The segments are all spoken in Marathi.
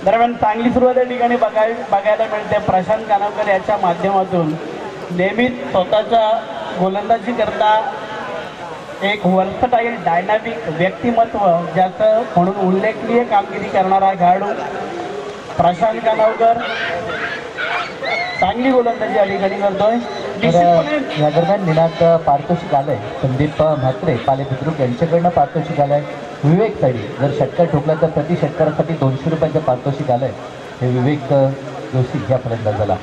दरम्यान चांगली सुरुवात या ठिकाणी बघायला मिळते। प्रशांत कानावकर याच्या माध्यमातून नेहमीच स्वतःच्या गोलंदाजी करता एक वर्सटाईल डायनामिक व्यक्तिमत्व ज्याचं म्हणून उल्लेखनीय कामगिरी करणारा खेळाडू प्रशांत कानावकर चांगली गोलंदाजी या ठिकाणी करतोय। या दरम्यान निनाद पारितोषिक आलंय। संदीप म्हात्रे पालेबुद्रुक यांच्याकडनं पारितोषिक आलंय। विवेक साडी जर षटकार ठोकला तर प्रति षटकारासाठी 200 रुपयाचं पारितोषिक आलंय। हे विवेक जोशी या फलंदाजाला।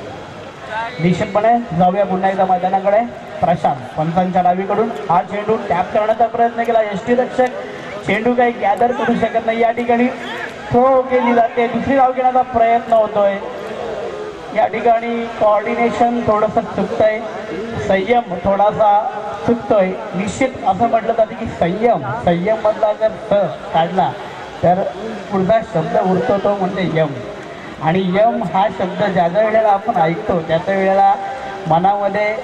निश्चितपणे जाऊया पुन्हा एकदा मैदानाकडे। प्रशांत पंचांच्या डावीकडून हा चेंडू टॅप करण्याचा प्रयत्न केला। यष्टीरक्षक चेंडू काही गॅदर करू शकत नाही। या ठिकाणी थ्रो केली जाते। दुसरी धाव घेण्याचा प्रयत्न होतोय। या ठिकाणी कोऑर्डिनेशन थोडंसं चुकतंय, संयम थोडासा चुकतोय। निश्चित असं म्हटलं जातं की संयम मधला जर स काढला तर पुढचा शब्द उरतो तो म्हणजे यम। आणि यम हा शब्द ज्या ज्या वेळेला आपण ऐकतो त्या त्या वेळेला मनामध्ये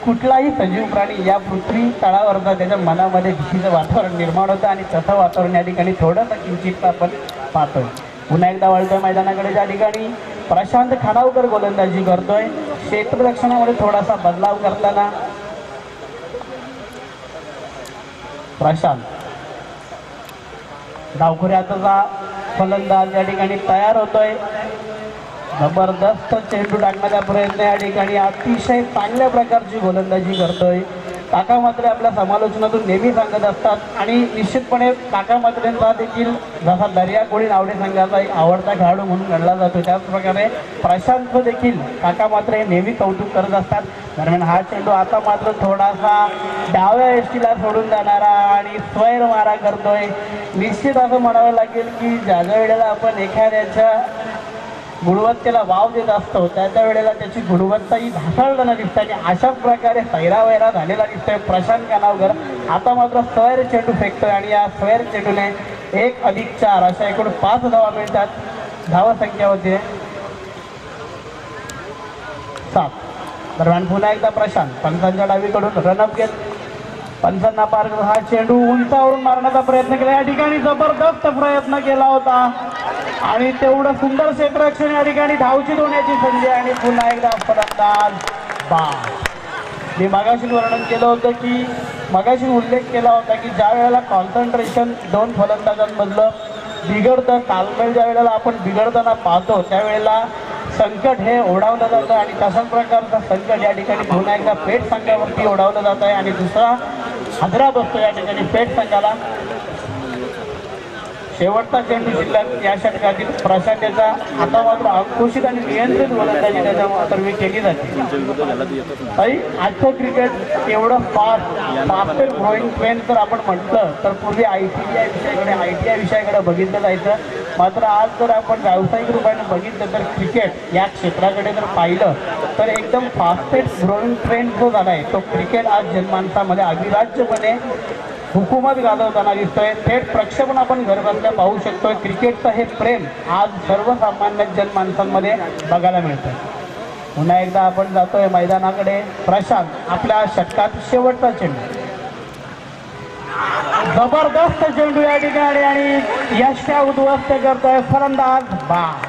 कुठलाही सजीव प्राणी या पृथ्वी तळावरचा त्याच्या मनामध्ये भीतीचं वातावरण निर्माण होतं आणि तसं वातावरण या ठिकाणी थोडंसं किंचित आपण पाहतोय। पुन्हा एकदा वळतोय मैदानाकडे। ज्या ठिकाणी प्रशांत खानावकर गोलंदाजी करतोय। क्षेत्ररक्षणामध्ये थोडासा बदलाव करताना प्रशांत डावखुऱ्याचा फलंदाज या ठिकाणी तयार होतोय। जबरदस्त चेंडू टाकण्याचा प्रयत्न या ठिकाणी अतिशय चांगल्या प्रकारची गोलंदाजी करतोय। काका मात्रे आपल्या समालोचनातून नेहमी सांगत असतात आणि निश्चितपणे काका मात्रेंचा देखील जसा दर्या कोळी नावडे संघाचा एक आवडता खेळाडू म्हणून गणला जातो त्याचप्रकारे प्रशांतचं देखील काका मात्रे नेहमी कौतुक करत असतात। दरम्यान हा चेंडू आता मात्र थोडासा डाव्या यष्टीला सोडून जाणारा आणि स्वैर मारा करतोय। निश्चित असं म्हणावं लागेल की ज्या ज्या वेळेला आपण एखाद्याच्या गुणवत्तेला वाव देत असतो त्या वेळेला त्याची गुणवत्ताही ढासळताना दिसते आणि अशाच प्रकारे सैरावैरा झालेला दिसतोय प्रशांत कानावकर। आता मात्र स्वैर चेंडू फेकतोय आणि या स्वैर चेंडूने 1+4 अशा एकूण 5 धावा मिळतात। धावा संख्या होते 7। दरम्यान पुन्हा एकदा प्रशांत पंचांच्या डावीकडून रनअप घेत पंचांना पार हा चेंडू उंचावरून मारण्याचा प्रयत्न केला। या ठिकाणी जबरदस्त प्रयत्न केला होता आणि तेवढं सुंदर क्षेत्ररक्षण या ठिकाणी धावची होण्याची संधी आणि पुन्हा एकदा फलंदाज बाद। मी मगाशी वर्णन केलं होतं की मगाशी उल्लेख केला होता की ज्या वेळेला कॉन्सन्ट्रेशन दोन फलंदाजांमधलं बिघडतं, तालमेल ज्या वेळेला आपण बिघडताना पाहतो त्यावेळेला संकट हे ओढावलं जातं आणि तशाच प्रकारचं संकट या ठिकाणी पुन्हा एकदा पेठ संघावरती ओढावलं जात आहे आणि दुसरा हादरा बसतो या ठिकाणी पेठ संघाला। शेवटचा चेंडू शिल्लक या षटकातील प्रशांत याचा आता मात्र अंकुशित आणि नियंत्रित गोलंदाजी त्याच्यातर्फे केली जाते। आजचं क्रिकेट एवढं फास्टेस्ट ग्रोईंग ट्रेंड जर आपण म्हटलं तर पूर्वी ITI विषयाकडे बघितलं जायचं, मात्र आज जर आपण व्यावसायिक रूपाने बघितलं तर क्रिकेट या क्षेत्राकडे जर पाहिलं तर एकदम फास्टेस्ट ग्रोईंग ट्रेंड जो झाला आहे तो क्रिकेट आज जनमानसामध्ये अविभाज्यपणे हुकूमत गाजवताना दिसतोय। थेट प्रक्षेपण आपण घर बसल्या पाहू शकतोय। क्रिकेटचं हे प्रेम आज सर्वसामान्य जनमानसांमध्ये बघायला मिळतं। पुन्हा एकदा आपण जातोय मैदानाकडे। प्रशांत आपल्या षटकात शेवटचा चेंडू, जबरदस्त चेंडू या ठिकाणी आणि यष्ट्या उद्ध्वस्त करतोय फलंदाज बाद।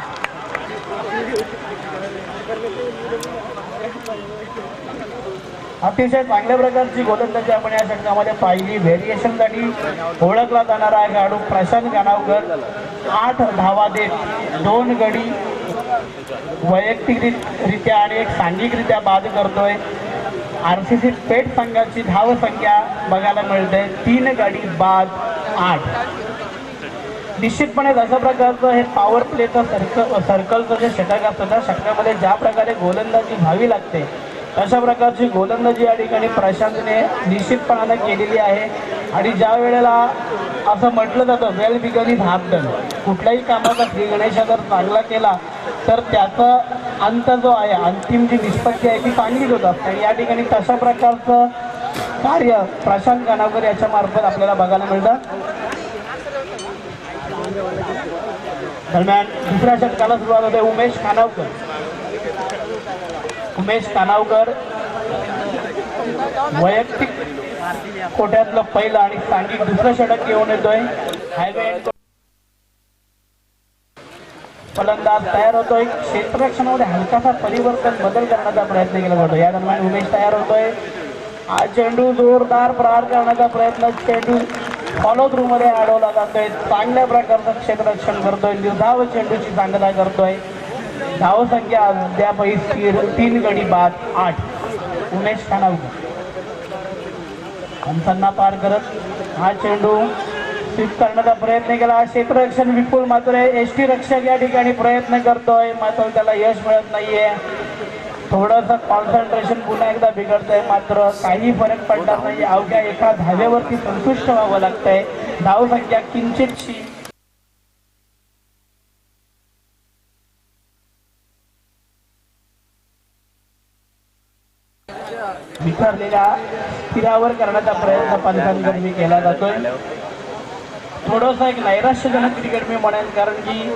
अतिशय चांगल्या प्रकारची गोलंदाजी आपण या षटकामध्ये पाहिली। व्हेरिएशनसाठी ओळखला जाणारा खेळाडू प्रशांत कानावकर 8 धावा देत 2 गडी वैयक्तिकरित्या आणि एक सांघिकरित्या बाद करतोय। RCC पेठ संघाची धाव संख्या बघायला मिळते 3 गडी बाद 8। निश्चितपणे जशा प्रकारचं हे पॉवर प्लेचं सर्कलचं जे षटक असतं त्या षटकामध्ये ज्या प्रकारे गोलंदाजी व्हावी लागते अशा प्रकारची गोलंदाजी या ठिकाणी प्रशांतने निश्चितपणाने केलेली आहे। आणि ज्या वेळेला असं म्हटलं जातं well begun is half done, कुठल्याही कामाचा श्री गणेशा जर चांगला केला तर त्याचा अंत जो आहे अंतिम जी निष्पत्ती आहे ती चांगलीच होत असते आणि या ठिकाणी तशा प्रकारचं कार्य प्रशांत कानावकर याच्या मार्फत आपल्याला बघायला मिळतं। दरम्यान दुसऱ्या षटकाला सुरुवात होते उमेश कानावकर वैयक्तिक कोट्यातलं पहिलं आणि सांघिक दुसरं षटक घेऊन येतोय। हायवे फलंदाज तयार होतोय. क्षेत्ररक्षणामध्ये हलकासा परिवर्तन बदल करण्याचा प्रयत्न केला जातो. या दरम्यान उमेश तयार होतोय. हा चेंडू जोरदार प्रहार करण्याचा प्रयत्न, चेंडू फॉलो थ्रू मध्ये अडवला जातोय. चांगल्या प्रकारचं क्षेत्ररक्षण करतोय. निर्धाव चेंडूची सांगता करतोय. धाव संख्या अद्यापही स्थिर, 3 गडी बाद 8. उमेश खानावकर अंतांना पार करत हा चेंडू स्वीप करण्याचा प्रयत्न केला. क्षेत्ररक्षण विपुल मात्र एसटी रक्षक या ठिकाणी प्रयत्न करतोय, मात्र त्याला यश मिळत नाहीये. थोडंसं कॉन्सन्ट्रेशन पुन्हा एकदा बिघडतंय, मात्र काही फरक पडणार नाही. अवघ्या एका धावेवरती संतुष्ट व्हावं लागतंय. धाव संख्या किंचितशी विखरलेल्या स्थिरावर करण्याचा प्रयत्न पंचांकडून केला जातोय. थोडंसं एक नैराश्यजनक क्रिकेट मी म्हणेन, कारण की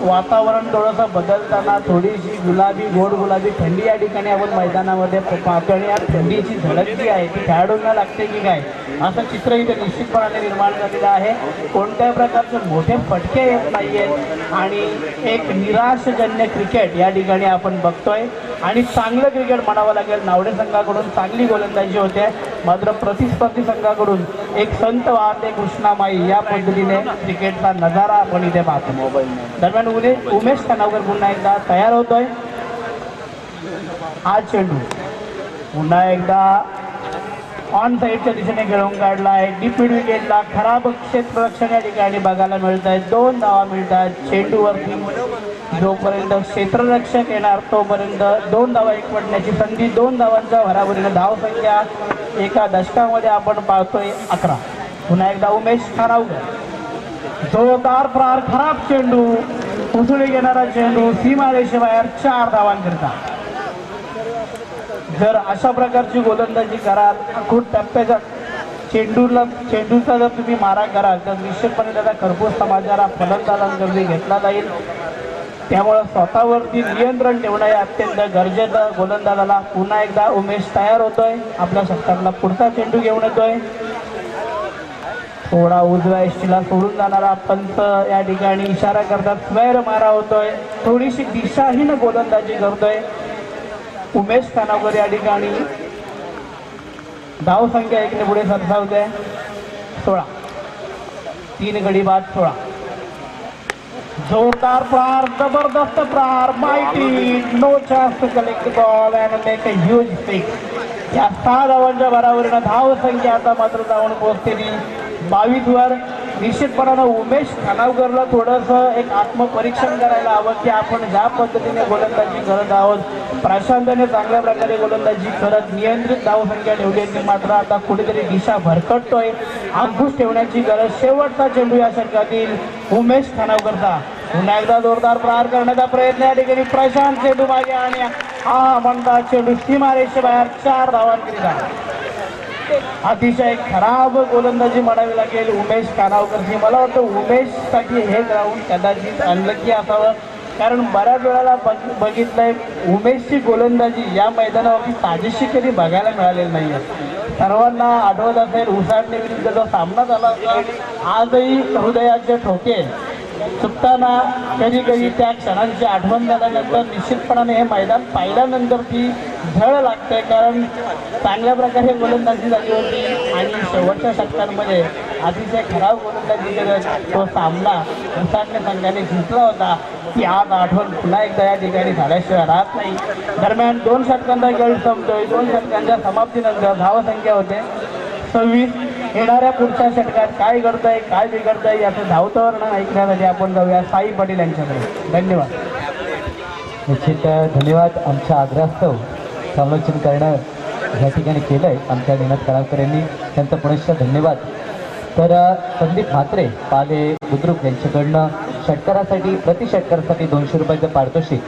वातावरण थोडंसं बदलताना थोडीशी गुलाबी, गोड गुलाबी थंडी या ठिकाणी आपण मैदानामध्ये पाहतो. आणि या थंडीची झडक जी आहे ती खेळाडूंना लागते की काय, असं चित्र इथे निश्चितपणाने निर्माण झालेलं आहे. कोणत्याही प्रकारचे मोठे फटके येत नाहीयेत आणि एक निराशजन्य क्रिकेट या ठिकाणी आपण बघतोय. आणि चांगलं क्रिकेट म्हणावं लागेल. नावडे संघाकडून चांगली गोलंदाजी होते, मात्र प्रतिस्पर्धी संघाकडून एक संत वाहते कृष्णामाई या पद्धतीने क्रिकेटचा नजारा आपण इथे पाहतो. दरम्यान उमेश खानावकर पुन्हा एकदा तयार होतोय. हा चेंडू पुन्हा एकदा ऑन साईडच्या दिशेने खेळून काढला आहे. डीप मिड विकेटला खराब क्षेत्ररक्षण या ठिकाणी बघायला मिळत आहे. 2 धावा मिळतात. चेंडूवरती जोपर्यंत क्षेत्ररक्षक येणार तोपर्यंत 2 धावा एकवटण्याची संधी. 2 धावांच्या भराभरीने धाव संख्या एका दशकामध्ये आपण पाहतोय 11. पुन्हा एकदा उमेश खानावकर जोरदार प्रहार, खराब चेंडू, उसळी घेणारा चेंडू सीमारेषेबाहेर 4 धावांकरिता. जर अशा प्रकारची गोलंदाजी कराल, खूप टप्प्याच्या चेंडूचा जर तुम्ही मारा कराल तर निश्चितपणे त्याचा खरपूस समाचार फलंदाजांकडे घेतला जाईल. त्यामुळे स्वतःवरती नियंत्रण ठेवणं हे अत्यंत गरजेचं. गोलंदाजाला पुन्हा एकदा उमेश तयार होतोय. आपल्या षटकातला पुढचा चेंडू घेऊन येतोय. थोडा उजव्या एसटीला सोडून जाणारा पंच या ठिकाणी इशारा करतात. स्वैर मारा होतोय. थोडीशी दिशाहीन गोलंदाजी करतोय उमेश खानावकर या ठिकाणी. धाव संख्या 1 ने पुढे सरसावते 16. 3 गडी बाद 16. जोरदार प्रहार, जबरदस्त प्रहार, mighty, no chance to collect ball and make a huge six. या 6 धावांच्या बराबरीनं धाव संख्या आता मात्र जाऊन पोहोचतेली 22 वर. निश्चितपणानं उमेश खानावकरला थोडंसं एक आत्मपरीक्षण करायला हवं की आपण ज्या पद्धतीने गोलंदाजी करत आहोत, प्रशांतने चांगल्या प्रकारे गोलंदाजी करत नियंत्रित धावसंख्या ठेवली होती, मात्र आता कुठेतरी दिशा भरकटतोय. अंकुश ठेवण्याची गरज. शेवटचा चेंडू या षटकातील उमेश खानावकरचा. पुन्हा एकदा जोरदार प्रहार करण्याचा प्रयत्न या ठिकाणी प्रशांत चेंडू मागे आणि हा म्हणता चेंडू सीमारेषेबाहेर 4 धावांकरिता. अतिशय खराब गोलंदाजी म्हणावी लागेल उमेश खानावकरची. मला वाटतं उमेशसाठी हे ग्राउंड कदाचित अनलकी असावं, कारण बऱ्याच वेळेला बघितलंय उमेशची गोलंदाजी या मैदानावरती साजेशी कधी बघायला मिळालेली नाही आहे. सर्वांना आठवत असेल उसाटणे विरुद्ध जो सामना झाला होता, आजही हृदयाचे ठोके चुकताना कधी कधी त्या क्षणांची आठवण झाल्यानंतर निश्चितपणाने हे मैदान पाहिल्यानंतर ती झळ लागते, कारण चांगल्या प्रकारे गोलंदाजी झाली होती आणि शेवटच्या षटकांमध्ये अतिशय खराब गोलंदाजी करत तो सामना उसाटणे संघाने जिंकला होता. ती आज आठवण पुन्हा एकदा या ठिकाणी झाल्याशिवाय राहत नाही. दरम्यान 2 षटकांचा खेळ संपतोय. 2 षटकांच्या समाप्तीनंतर धावसंख्या होते 26. येणाऱ्या पुढच्या षटकात काय घडतंय, काय बिघडतंय याचं धावतं वर्णन ऐकण्यासाठी आपण जाऊया साई पाटील यांच्याकडे. धन्यवाद. निश्चित धन्यवाद. आमच्या आग्रहास्तव समालोचन करणं या ठिकाणी केलं आहे आमच्या निनाद खानावकर यांनी, त्यांचं पुनश्च धन्यवाद. तर संदीप म्हात्रे पाले बुद्रुक यांच्याकडनं षटकारासाठी प्रति षटकारासाठी 200 रुपयाचं पारितोषिक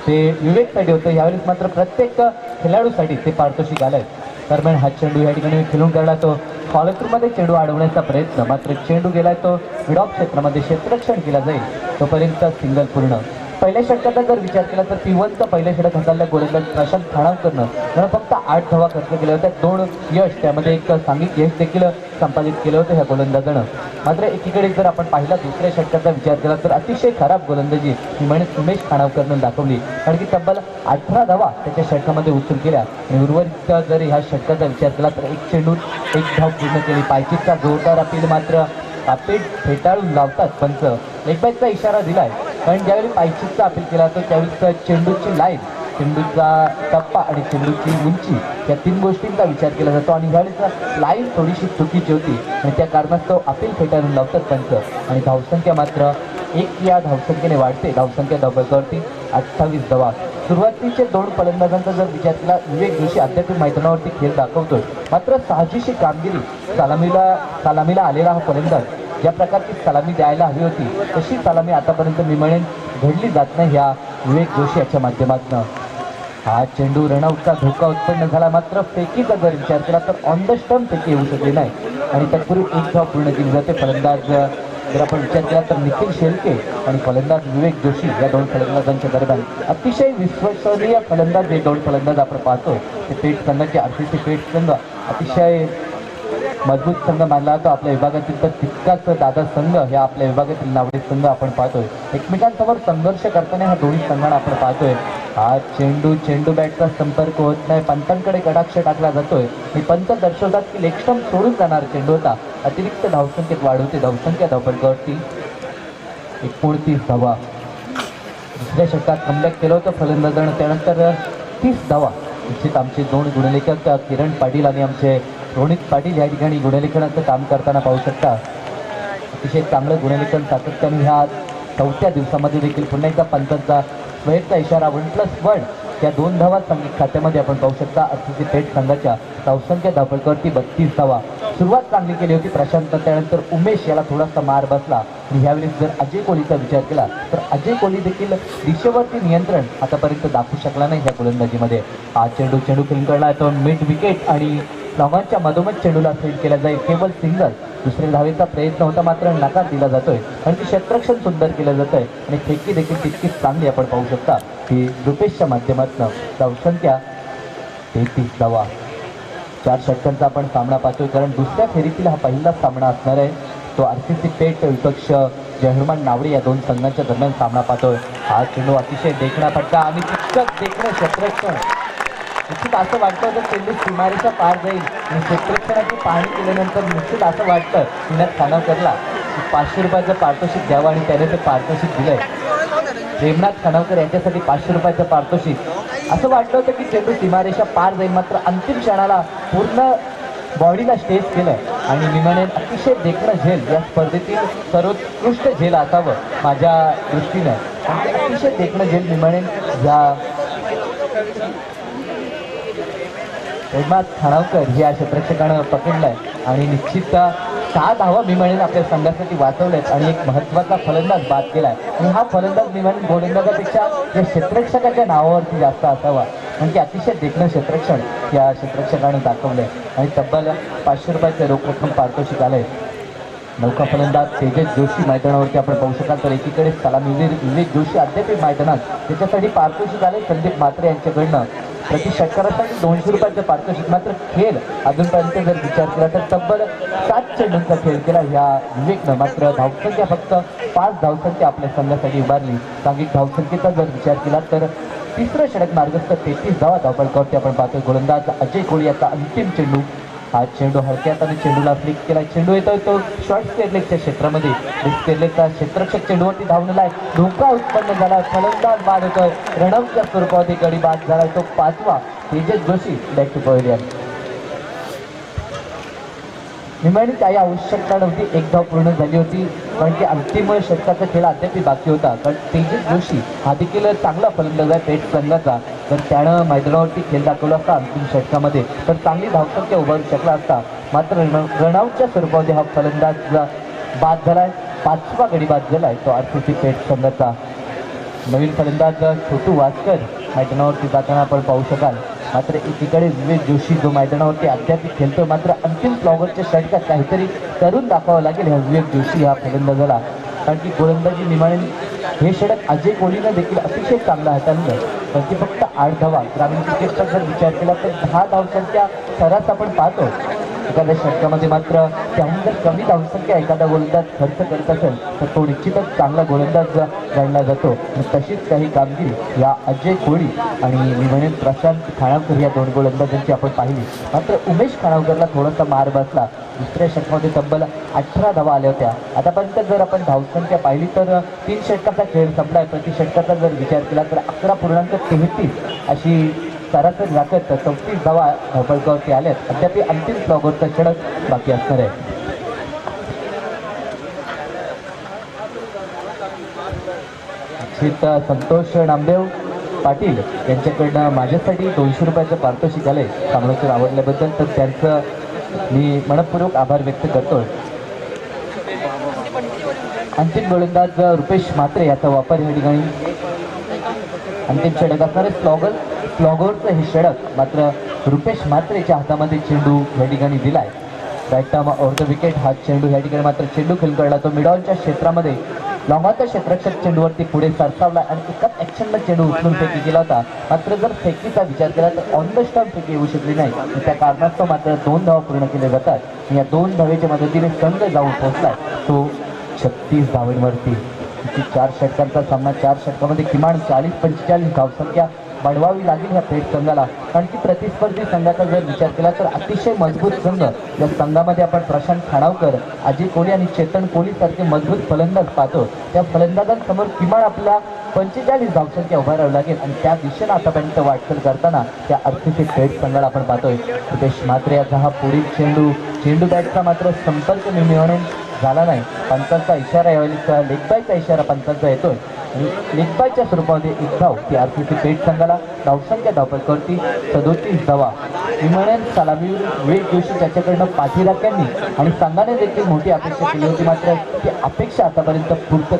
ते विवेकसाठी होतं. यावेळेस मात्र प्रत्येक खेळाडूसाठी ते पारितोषिक आलं आहे. दरम्यान हा चेंडू या ठिकाणी खेळून काढला, तो फॉलोथ्रूमध्ये चेंडू अडवण्याचा प्रयत्न, मात्र चेंडू गेला तो मिड ऑफ क्षेत्रामध्ये क्षेत्ररक्षण केला जाईल तोपर्यंत सिंगल पूर्ण. पहिल्या षटकाचा जर विचार केला तर पिवनचं पहिलं षटक हाताळल्या गोलंदाज प्रशांत खाणावकरनं त्यानं फक्त 8 धावा खर्च केल्या होत्या, 2 यश, त्यामध्ये एक सांघिक यश देखील संपादित केलं होतं ह्या गोलंदाजानं. मात्र एकीकडे जर आपण पाहिला दुसऱ्या षटकाचा विचार केला तर अतिशय खराब गोलंदाजी ही म्हणजे उमेश खाणावकरनं दाखवली, कारण की तब्बल 18 धावा त्याच्या षटकामध्ये उचल केल्या आणि उर्वरित जर ह्या षटकाचा विचार केला तर एक चेंडूत 1 धाव पूर्ण केली. पायचीतचा जोरदार अपील मात्र अपील फेटाळून लावतात पंच. एक बॅचचा इशारा दिलाय, कारण ज्यावेळी पायचीतचा अपील केला तर त्यावेळी चेंडूची लाईन, चेंडूचा टप्पा आणि चेंडूची उंची या 3 गोष्टींचा विचार केला जातो आणि ह्यावेळेस लाईन थोडीशी चुकीची होती आणि त्या कारणास्तव अपील फेटाळून लावतात पंच. आणि धावसंख्या मात्र 1 या धावसंख्येने वाढते. धावसंख्या धावपळकावरती 28 धावा. सुरुवातीचे 2 फलंदाजांचा जर विचार केला, विवेक जोशी अद्याप मैदानावरती खेळ दाखवतोय, मात्र साहजिकची कामगिरी सलामीला आलेला हा फलंदाज ज्या प्रकारची सलामी द्यायला हवी होती तशी सलामी आतापर्यंत मी म्हणेन घडली जात नाही ह्या विवेक जोशी याच्या माध्यमातून. हा चेंडू रनआउटचा धोका उत्पन्न झाला, मात्र फेकीचा जर विचार केला तर ऑन द स्टंप फेकी येऊ शकली नाही आणि तत्पूर्वी 1 धाव पूर्ण केली जाते. फलंदाज जर आपण विचार केला तर निखिल शेळके आणि फलंदाज विवेक जोशी या 2 फलंदाजांच्या दरम्यान अतिशय विश्वसनीय फलंदाज हे 2 फलंदाज आपण पाहतो. ते पेठ संघाचे RCC पेठ संघ अतिशय मजबूत संघ मानला जातो आपल्या विभागातील, तर तितकाच दादा संघ ह्या आपल्या विभागातील नावडे संघ आपण पाहतोय. एकमेकांसमोर संघर्ष करताना ह्या दोन्ही संघांना आपण पाहतोय. हा चेंडू बॅटचा संपर्क होत नाही, पंचांकडे कटाक्ष टाकला जातोय आणि पंच दर्शवतात की लेग स्टंप सोडून जाणार चेंडू होता. अतिरिक्त धावसंख्येत वाढ होते. धावसंख्या धावपळकावरती 29 धावा. दुसऱ्या षटकात कमबॅक केलं होतं फलंदाजानं, त्यानंतर 30 धावा. निश्चित आमचे 2 गुणलेखक किरण पाटील आणि आमचे रोहित पाटील या ठिकाणी गुणलेखनाचं काम करताना पाहू शकता. अतिशय चांगलं गुणलेखन सातत्याने ह्या 4थ्या दिवसामध्ये देखील पुन्हा एकदा पंचांचा स्वयंचा इशारा 1+1 या 2 धावा संघिक खात्यामध्ये आपण पाहू शकता. RCC पेठ संघाच्या धावसंख्या धावपळकावरती 32 धावा. सुरुवात चांगली केली होती प्रशांत, त्यानंतर उमेश याला थोडासा मार बसला आणि ह्यावेळेस जर अजय कोहलीचा विचार केला तर अजय कोहली देखील दिशेवरती नियंत्रण आतापर्यंत दाखवू शकला नाही ह्या गोलंदाजीमध्ये. हा चेंडू खेळून काढला तो मिड विकेट आणि धावांच्या मधोमध चेंडूला सेट केला जाईल. केवळ सिंगल. दुसऱ्या धावेचा प्रयत्न होता मात्र नकार दिला जातोय आणि ती क्षेत्ररक्षण सुंदर केलं जातंय आणि फेकी देखील तितकीच चांगली आपण पाहू शकता की रुपेशच्या माध्यमातून. धावसंख्या 33 धावा. 4 षटकांचा आपण सामना पाहतोय, कारण दुसऱ्या फेरीतील हा पहिलाच सामना असणार आहे. तो RCC पेठ विपक्ष जयहनुमान नावडे या 2 संघांच्या दरम्यान सामना पाहतोय. हा चेंडू अतिशय देखणा फटका आणि तितकंच देखणं क्षेत्ररक्षण. निश्चित असं वाटतं तर चेंडू सीमारेषा पार जाईल आणि क्षेत्ररक्षणाची पाहणी केल्यानंतर निश्चित असं वाटतं विनायक खानावकरला 500 रुपयाचं पारितोषिक द्यावं आणि त्याने ते पारितोषिक दिलंय. प्रेमनाथ खानावकर यांच्यासाठी 500 रुपयाचं पारितोषिक. असं वाटलं होतं की चेंडू सीमारेषा पार जाईल, मात्र अंतिम क्षणाला पूर्ण बॉडीला स्टेज केलंय आणि मी म्हणेन अतिशय देखणं झेल या स्पर्धेतील सर्वोत्कृष्ट झेल असावं माझ्या दृष्टीनं. आणि ते अतिशय देखणं झेल मी म्हणेन या प्रेमनाथ खानावकर या क्षेत्ररक्षकानं पकडलाय आणि निश्चित 6 धावा मी म्हणेन आपल्या संघासाठी वाचवल्यात आणि एक महत्त्वाचा फलंदाज बाद केलाय. आणि हा फलंदाज मी म्हणेन गोलंदाजापेक्षा या क्षेत्ररक्षकाच्या नावावरती जास्त असावा, म्हणजे अतिशय देखणं क्षेत्ररक्षण या क्षेत्ररक्षकानं दाखवलंय आणि तब्बल 500 रुपयाचं रोख रक्कम पारितोषिक आलंय. नौका फलंदाज तेजस जोशी मैदानावरती आपण पाहू शकाल, तर एकीकडे सलामीवीर विवेक जोशी अद्याप मैदानात, त्याच्यासाठी पारितोषिक आले संदीप म्हात्रे यांच्याकडनं प्रति षटकारासाठी 200 रुपयाचं पारितोषिक. मात्र खेळ अजूनपर्यंत जर विचार केला तर तब्बल 7 चेंडूंचा खेळ केला ह्या विवेकनं. मात्र धावसंख्या फक्त 5 धावसंख्या आपल्या संघासाठी उभारली. सांघिक धावसंख्येचा जर विचार केला तर तिसरं षटक मार्गस्थ 33 धावा धावपळकावरती आपण पाहतोय. गोलंदाज अजय कोहली याचा अंतिम चेंडू. हा चेंडू हलक्या हाताने चेंडूला फ्लिक केला. चेंडू येतोय तो शॉर्ट स्केअरलेगच्या क्षेत्रामध्ये. स्केअरलेगचा क्षेत्ररक्षक चेंडूवरती धावलेला आहे. धोका उत्पन्न झाला. फलंदाज बाद होतोय. रनआउटच्या स्वरूपावरती गडी बाद झालाय. तो 5वा Tejas Joshi back to pavilion. निमाणी काही आवश्यकता नव्हती. 1 धाव पूर्ण झाली होती, कारण की अंतिम षटकाचा खेळ अद्याप बाकी होता. कारण तेजस जोशी हा देखील चांगला फलंदाज आहे पेठ संघाचा. तर त्यानं मैदानावरती खेळ दाखवला असता अंतिम षटकामध्ये तर चांगली धावसंख्या उभारू शकला असता. मात्र रनआउटच्या स्वरूपामध्ये हा फलंदाज बाद झालाय. 5वा गडी बाद झालाय तो RCC पेठ संघाचा. नवीन फलंदाज छोटू वास्कर मैदानावरती जाताना आपण पाहू शकाल. मात्र एकीकडे विवेक जोशी जो मैदानावरती अद्याप खेळतो, मात्र अंतिम फ्लॉवरच्या षटकात काहीतरी करून दाखवावं लागेल ह्या विवेक जोशी ह्या फलंदाजाला. कारण की गोलंदाजी निमाणे हे षटक अजय कोहलीनं देखील अतिशय चांगलं हाताळलं. पण ती फक्त 8 धावा. ग्रामीण क्रिकेटचा जर विचार केला तर 10 धावसंख्या सरास आपण पाहतो. एखाद्या षटकामध्ये मात्र त्याहून जर कमी धावसंख्या एखादा गोलंदाज खर्च करत असेल तर तो निश्चितच चांगला गोलंदाज गणला जातो. तशीच काही कामगिरी या अजय कोहली आणि मी म्हणेन प्रशांत खाणावकर या 2 गोलंदाजांची आपण पाहिली. मात्र उमेश खाणावकरला थोडासा मार बसला. दुसऱ्या षटकामध्ये तब्बल 18 धावा आल्या होत्या. आतापर्यंत जर आपण धावसंख्या पाहिली तर 3 षटकाचा खेळ संपलाय. प्रति षटकाचा जर विचार केला तर 11.33 अशी सरासरी राखत 34 धावा धावपळकावरती आल्यात. अद्याप अंतिम स्लॉगवरचा षटक बाकी असणार आहे. संतोष नामदेव पाटील यांच्याकडनं माझ्यासाठी 200 रुपयाचं पारितोषिक आलंय. सामनाचं आवडल्याबद्दल तर त्यांचं मी मनपूर्वक आभार व्यक्त करतो. अंतिम गोलंदाज रुपेश म्हात्रे याचा वापर या ठिकाणी अंतिम षटक असणारे स्लॉगरचं हे षटक मात्र रुपेश म्हात्रेच्या हातामध्ये चेंडू या ठिकाणी दिलाय. बॅटम ऑफ द विकेट हा चेंडू या ठिकाणी मात्र चेंडू खेळ करला. तो मिडॉलच्या क्षेत्रामध्ये लॉंगाचा क्षेत्ररक्षक चेंडूवरती पुढे सरसावला आणि एकाच ॲक्शनला चेंडू उचलून फेकी केला होता. मात्र जर फेकीचा विचार केला तर ऑन द स्टंप फेकी येऊ शकली नाही. त्या कारणास्तव मात्र 2 धावा पूर्ण केले जातात. या 2 धावेच्या मदतीने संघ जाऊन पोहोचलाय तो 36 धावांवरती. 4 षटकांचा सामना. 4 षटकामध्ये किमान 40-45 धावसंख्या वाढवावी लागेल ह्या पेट संघाला. कारण की प्रतिस्पर्धी संघाचा जर विचार केला तर अतिशय मजबूत संघ. या संघामध्ये आपण प्रशांत खाणावकर, अजय कोहली आणि चेतन कोहली सारखे मजबूत फलंदाज पाहतो. त्या फलंदाजांसमोर किमान आपला 45 धावसंख्या उभारावी लागेल आणि त्या दिशेनं आतापर्यंत वाटचाल करताना त्या आरसीसी पेट संघाला आपण पाहतोय. रुपेश म्हात्रे याचा हा पुढील चेंडू बॅटचा मात्र संपर्क म्हणून झाला नाही. पंचांचा इशारा यावेळी लेगबायचा इशारा पंचांचा येतोय आणि लेगबायच्या स्वरूपामध्ये 1 धाव ती आरसीसी पेट संघाला. धावसंख्या धावपळकावरती 37 धावा. विमळन सलामीवर विवेक जोशी त्याच्याकडनं पाठीराख्यांनी आणि संघाने देखील मोठी अपेक्षा केली होती. मात्र ती अपेक्षा आतापर्यंत पूर्ण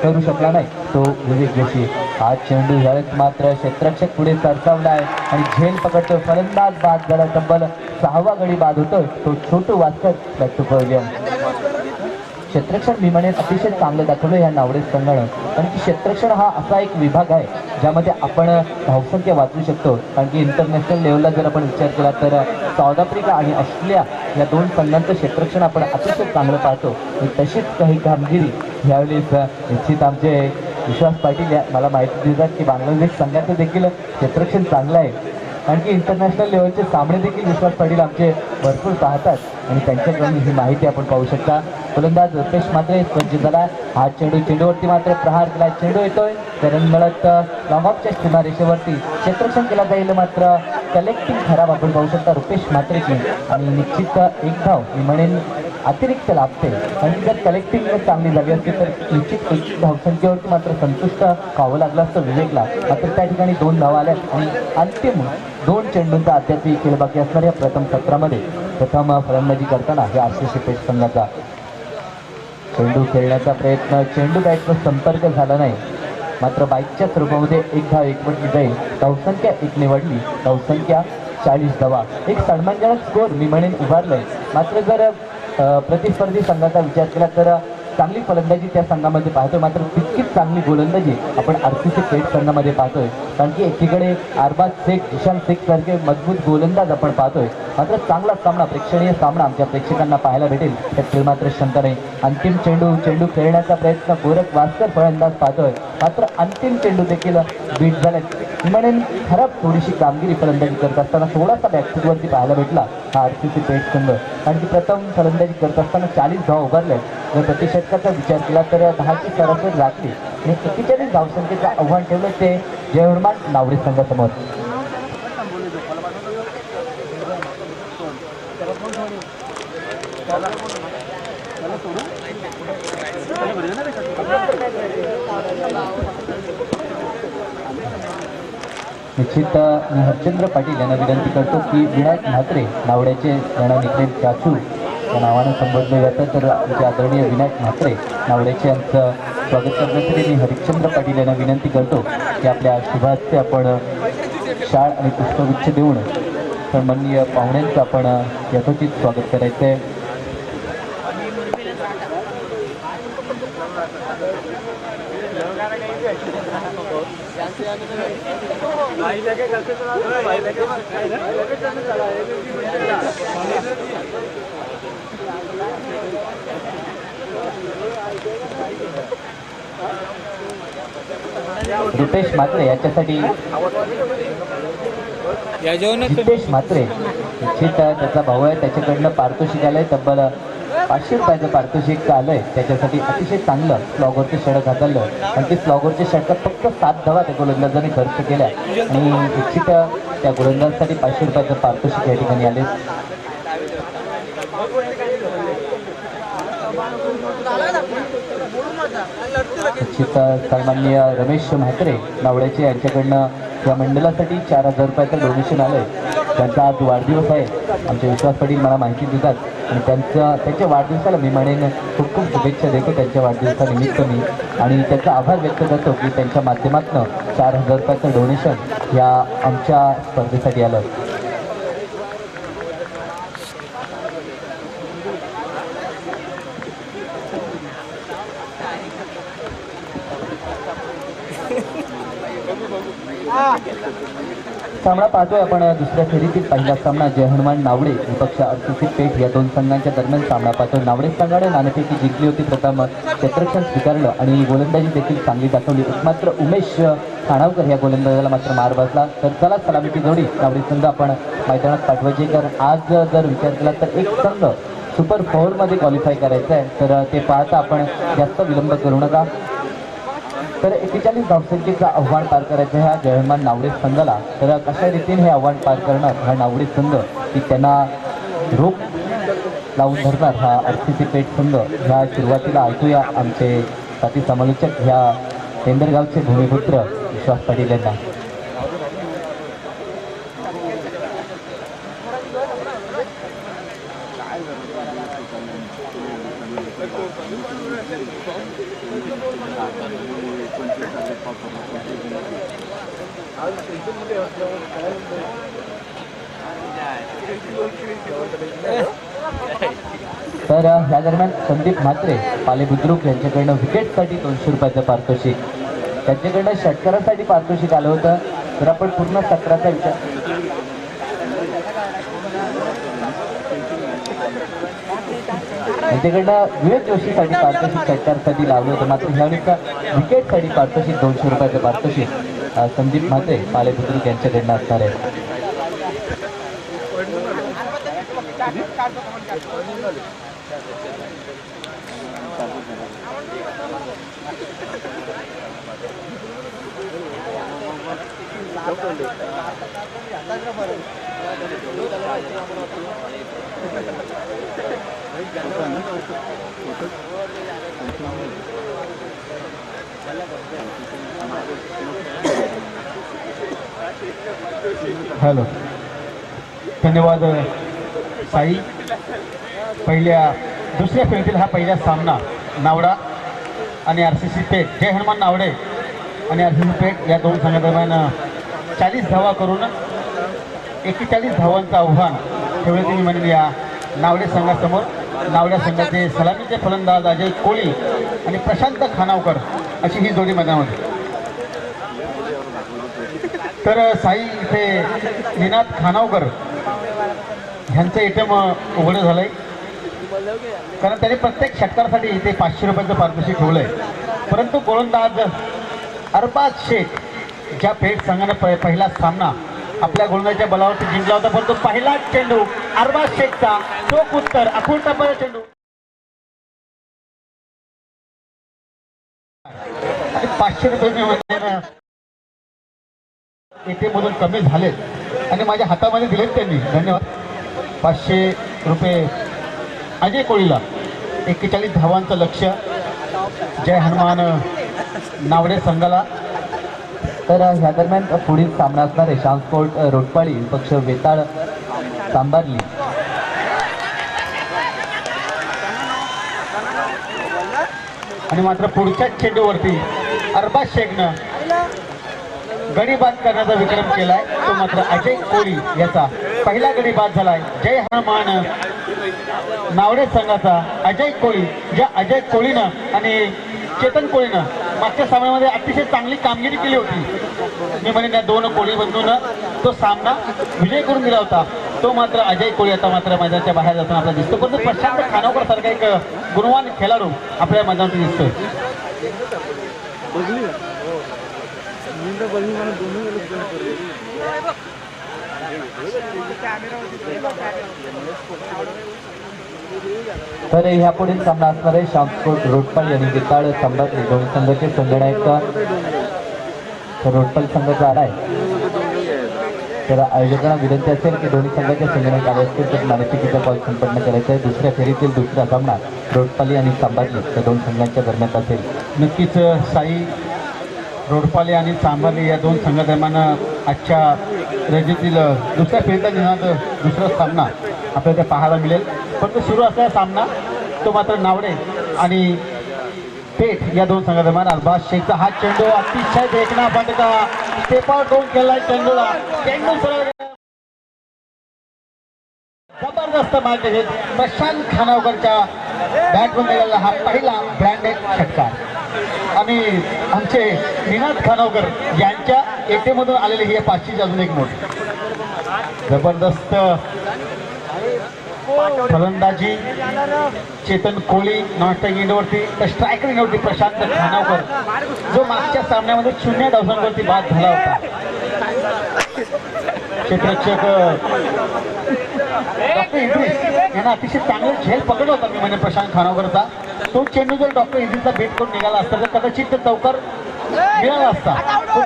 करू शकला नाही तो विवेक जोशी. हा चेंडू ह्यावेळेस मात्र क्षेत्ररक्षक पुढे सरसावला आहे आणि झेल पकडतो. फलंदाज बाद झाला. तब्बल 6वा गडी बाद होतोय तो छोटू वास्कर बॅक टू पवेलियन. क्षेत्ररक्षण मी म्हणेन अतिशय चांगलं दाखवलं ह्या नावडे संघानं. कारण की क्षेत्ररक्षण हा असा एक विभाग आहे ज्यामध्ये आपण धावसंख्या वाचवू शकतो. कारण की इंटरनॅशनल लेवलला जर आपण विचार केला तर साऊथ आफ्रिका आणि ऑस्ट्रेलिया या 2 संघांचं क्षेत्ररक्षण आपण अतिशय चांगलं पाहतो. तशीच काही कामगिरी यावेळेस निश्चित आमचे विश्वास पाटील मला माहिती देतात की बांगलादेश संघाचं देखील क्षेत्ररक्षण चांगलं आहे. कारण की इंटरनॅशनल लेवलचे सामने देखील विश्वास पाटील आमचे भरपूर पाहतात आणि त्यांच्याकडून ही माहिती आपण पाहू शकता. फलंदाज रुपेश म्हात्रे सज्ज झाला. हा चेंडूवरती मात्र प्रहार केला. चेंडू येतोय कारण मिळत लॉंग ऑफच्या सीमारेषेवरती क्षेत्ररक्षण केला जाईल. मात्र कलेक्टिंग खराब आपण पाहू शकता रुपेश म्हात्रेची आणि निश्चित 1 धाव मी म्हणेन अतिरिक्त लाभते. आणि जर कलेक्टिंग चांगली झाली असती तर निश्चित 1 धावसंख्येवरती मात्र संतुष्ट व्हावं लागलं असतं विवेकला. मात्र त्या ठिकाणी 2 धावा आल्या आणि अंतिम 2 चेंडूंचा अद्यापही खेळ बाकी असणार या प्रथम सत्रामध्ये. प्रथम फलंदाजी करताना या आरसीसी पेट संघाचा चेंडू खेळण्याचा प्रयत्न. चेंडू बॅटचा संपर्क झाला नाही. मात्र बाईकच्या स्वरूपामध्ये 1 धाव एकवटली जाईल. धावसंख्या 1 निवडली. धावसंख्या 40 धावा. एक सन्मानजनक स्कोर मी म्हणेन उभारलंय. मात्र जर प्रतिस्पर्धी संघाचा विचार केला तर चांगली फलंदाजी त्या संघामध्ये पाहतोय. मात्र तितकीच चांगली गोलंदाजी आपण आरसीसी पेट संघामध्ये पाहतोय. कारण की एकीकडे अरबाज शेख, जिशान शेख सारखे मजबूत गोलंदाज आपण पाहतोय. मात्र चांगला सामना, प्रेक्षणीय सामना आमच्या प्रेक्षकांना पाहायला भेटेल त्यात मात्र शंका नाही. अंतिम चेंडू खेळण्याचा प्रयत्न गोरख वास्कर फलंदाज पाहतोय. मात्र अंतिम चेंडू देखील बीट झाले. म्हणेन खराब थोडीशी कामगिरी फलंदाजी करत असताना थोडासा बॅकफूटवरती पाहायला भेटला हा आरसीसी पेट संघ. कारण की प्रथम फलंदाजी करत असताना 40 धावा उभारल्या. जर प्रतिषटकाचा विचार केला तर 10ची सरासरी राखली आणि 41 धावसंख्येचं आव्हान ठेवलं ते जयवडमान नावडे संघासमोर. निश्चित मी हरचंद्र पाटील यांना विनंती करतो की विनायक म्हात्रे नावड्याचे यांना निकनेम चाचू या नावानं संबोधले जातं. तर आमचे आदरणीय विनायक म्हात्रे नावड्याचे यांचं स्वागत करण्यासाठी मी हरिश्चंद्र पाटील यांना विनंती करतो की आपल्या शुभाचे आपण शाळ आणि पुष्पगुच्छ देऊन सन्माननीय पाहुण्यांचं आपण यथोचित स्वागत करायचं आहे. रुपेश म्हात्रे याच्यासाठी जितेश म्हात्रे निश्चित त्याचा भाऊ आहे, त्याच्याकडनं पारितोषिक आलंय तब्बल 500 रुपयाचं पारितोषिक आलंय. त्याच्यासाठी अतिशय चांगलं स्लॉगरचे षटक हाताळलं आणि ते स्लॉगरचे षटकात फक्त 7 धावा त्या गोलंदाजाने खर्च केल्या आणि निश्चित त्या गोलंदाजासाठी 500 रुपयाचं पारितोषिक या ठिकाणी आले. निश्चित सन्माननीय रमेश म्हात्रे नावड्याचे यांच्याकडनं या मंडळासाठी 4000 रुपयाचं डोनेशन आलंय. त्यांचा आज वाढदिवस आहे. आमचे विश्वास पाटील मला माहिती देतात आणि त्यांच्या वाढदिवसाला मी म्हणेन खूप खूप शुभेच्छा देतो त्यांच्या वाढदिवसानिमित्त मी, आणि त्याचा आभार व्यक्त करतो की त्यांच्या माध्यमातून 4000 रुपयाचं डोनेशन या आमच्या स्पर्धेसाठी आलं. सामना पाहतोय आपण दुसऱ्या फेरीतील पहिला सामना जय हनुमान नावडे विपक्ष आरसीसी पेठ या दोन संघांच्या दरम्यान सामना पाहतोय. नावडे संघाने नाणेफेकी जिंकली होती, प्रथम क्षेत्ररक्षण स्वीकारलं आणि गोलंदाजी देखील चांगली दाखवली. मात्र उमेश खाणावकर या गोलंदाजाला मात्र मार बसला. तर चला सलामीची जोडी नावडे संघ आपण मैदानात पाठवायची, कारण आज जर विचार केला तर एक संघ सुपर 4मध्ये क्वालिफाय करायचं आहे. तर ते पाहता आपण जास्त विलंब करू नका. तर 41 धावसंख्येचं आव्हान पार करायचं ह्या जय हनुमान नावडे संघाला. तर कशा रीतीने हे आव्हान पार करणार हा नावडे संघ, की त्यांना रोख लावून धरणार हा आरसीसी पेठ संघ, ह्या सुरुवातीला ऐकूया आमचे साथी समालोचक ह्या केंद्रगावचे भूमिपुत्र विश्वास पाटील यांना. तर या दरम्यान संदीप म्हात्रे पाले बुद्रुक यांच्याकडनं विकेटसाठी 200 रुपयाचं पारितोषिक, त्यांच्याकडनं षटकारासाठी पारितोषिक आलं होतं. तर आपण पूर्ण सत्राचा विचार त्यांच्याकडनं विवेक जोशीसाठी पारितोषिक षटकारासाठी लावलं होतं. मात्र ह्यावेळेस विकेटसाठी पारितोषिक 200 रुपयाचं पारितोषिक संदीप म्हात्रे पाले बुद्रुक यांच्याकडनं असणार आहे. हॅलो, धन्यवाद साई. दुसऱ्या फेरीतील हा पहिला सामना नावडा आणि आरसीसी पेठ, जय हनुमान नावडे आणि आरसीसी पेठ या दोन संघादरम्यान 40 धावा करून 41 धावांचं आव्हान ठेवले. तुम्ही म्हणेल या नावडे संघासमोर. नावड्या संघाचे सलामीचे फलंदाज अजय कोळी आणि प्रशांत खानावकर अशी ही जोडी मैदानामध्ये. तर साई इथे निनाद खानावकर ह्यांचं एटीएम उघडं झालंय, कारण त्यांनी प्रत्येक षटकारासाठी इथे 500 रुपयाचं पारितोषिक ठेवलंय. परंतु गोलंदाज अरबाज शेख, ज्या पेठ संघाने पहिला सामना आपल्या गोलंदाजीच्या बलावरती जिंकला होता, परंतु पहिला चेंडू अरबाज शेखचा चोख उत्तर अखूड टप्प्याचा चेंडू आणि 500 रुपये एटीएम मधून कमी झालेत आणि माझ्या हातामध्ये दिलेत त्यांनी. धन्यवाद. 500 रुपये अजय कोळीला. 41 धावांचं लक्ष्य जय हनुमान नावडे संघाला. तर ह्या दरम्यान पुढील सामना असणार आहे शांतकोट रोटपाळी विपक्ष वेताळ सांबारली. आणि मात्र पुढच्याच चेंडूवरती अरबाज शेखनं गडी बाद करण्याचा विक्रम केलाय. तो मात्र अजय कोळी याचा पहिला गडी बाद झालाय. जय हनुमान नावडे संघाचा अजय कोळी, ज्या अजय कोळीनं आणि चेतन कोळीनं मागच्या सामन्यामध्ये अतिशय चांगली कामगिरी केली होती. मी म्हणेन या दोन कोळी बंधून तो सामना विजय करून दिला होता. तो मात्र अजय कोळी आता मात्र मैदानाच्या बाहेर जाताना आपल्याला दिसतो. परंतु प्रशांत खानावकर सारखा एक गुणवान खेळाडू आपल्या मैदानात दिसतोय. तर ह्या पुढील सामना असणार आहे श्यामस्पोर्ट रोडपाल आणि विकाळ संभाजी दोन संघाचे संगणक. तर रोडपाल संघाचा आला आहे. तर आयोजकांना विनंती असेल की दोन्ही संघाचे संगणक आले असतील तर मानसिकीचा कॉल संपन्न करायचा आहे. दुसऱ्या फेरीतील दुसरा सामना रोडपाली आणि संभाजी या दोन संघांच्या दरम्यान असेल. नक्कीच साई रोडपाले आणि सांभारली या दोन संघादरम्यान आजच्या रणजीतील दुसऱ्या फेरीचा निनाद दुसरा सामना आपल्याला ते पाहायला मिळेल. परंतु सुरू असलेला सामना तो मात्र नावडे आणि पेठ या दोन संघादरम्यान. अरबाज शेखचा हा चेंडू अतिशय देखणा फटका स्टेपआउट करून केलाय चेंडूला. चेंडू सरळ जबरदस्त मॅच आहे. प्रशांत खानावकरच्या बॅटमधून गेलेला हा पहिला ब्रँडेड षटकार आणि आमचे निनाद खानावकर यांच्या एटीमधून आलेली ही 500ची अजून एक नोट. जबरदस्त फलंदाजी चेतन कोळी नॉन स्ट्राईक इंडवरती तर स्ट्रायकर इंडवरती प्रशांत खानावकर जो मागच्या सामन्यामध्ये 0 धावांवरती बाद झाला होता. क्षेत्ररक्षक डॉक्टर इद्रिस यांना अतिशय चांगले झेल पकडला होता. मी म्हणजे प्रशांत खानावकरचा तो चेंडू जर डॉक्टर इद्रिसचा बेट करून निघाला असता तर कदाचित ते चौकार मिळाला असता.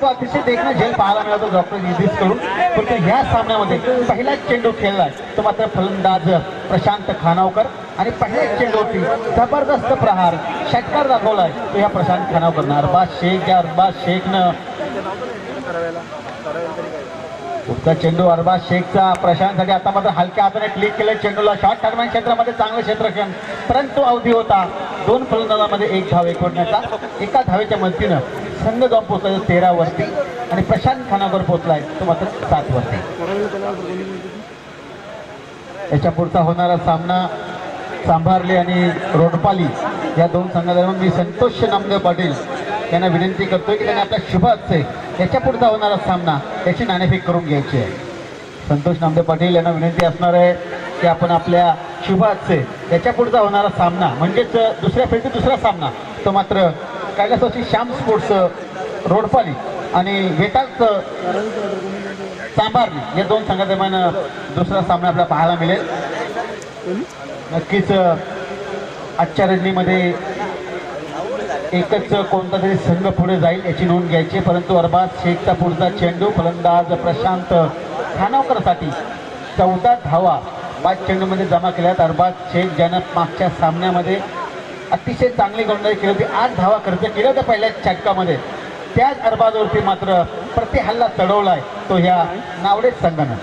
तो अतिशय देखणं झेल पाहायला मिळाला डॉक्टर इद्रिस कडून. परंतु ह्या सामन्यामध्ये पहिलाच चेंडू खेळलाय तो मात्र फलंदाज प्रशांत खानावकर आणि पहिल्याच चेंडूवरती जबरदस्त प्रहार षटकार दाखवलाय तो ह्या प्रशांत खानावकरनं. अरबाज शेखनं पुढचा चेंडू अरबाज शेखचा प्रशांतसाठी आता मात्र हलक्या हाताने क्लिक केलं चेंडूला. शॉर्ट टर्मिन क्षेत्रामध्ये चांगलं क्षेत्ररक्षण परंतु अवधी होता 2 फलंदाजांमध्ये 1 धाव एकवटण्याचा. एका धावेच्या मदतीनं संघ जाऊन पोहोचला 13 वरती आणि प्रशांत खानावकर पोहोचलाय तो मात्र 7 वरती. याच्या पुढचा होणारा सामना सांभारले आणि रोडपाली या दोन संघादरम्यान. मी संतोष नामदेव पाटील यांना विनंती करतोय की त्यांनी आपल्या शुभ हस्ते याच्या पुढचा होणारा सामना याची नाणेफेक करून घ्यायची आहे. संतोष नामदेव पाटील यांना विनंती असणार आहे की आपण आपल्या शुभ हस्ते याच्या पुढचा होणारा सामना म्हणजेच दुसऱ्या फेरीतील दुसरा सामना तो मात्र कैलासवासी श्याम स्पोर्ट्स रोडपाली आणि वेताळचं सांभारली या दोन संघादरम्यान दुसरा सामना आपल्याला पाहायला मिळेल. नक्कीच आजच्या रणनीमध्ये एकच कोणता तरी संघ पुढे जाईल याची नोंद घ्यायची. परंतु अरबाज शेखचा पुढचा चेंडू फलंदाज प्रशांत खानावकरसाठी 14 धावा 5 चेंडूमध्ये जमा केल्यात. अरबाज शेख ज्यानं मागच्या सामन्यामध्ये अतिशय चांगली गोलंदाजी केली होती 8 धावा खर्च केल्या होत्या पहिल्या षटकामध्ये. त्याच अरबाजवरती मात्र प्रति हल्ला चढवलाय तो ह्या नावडेच संघानं.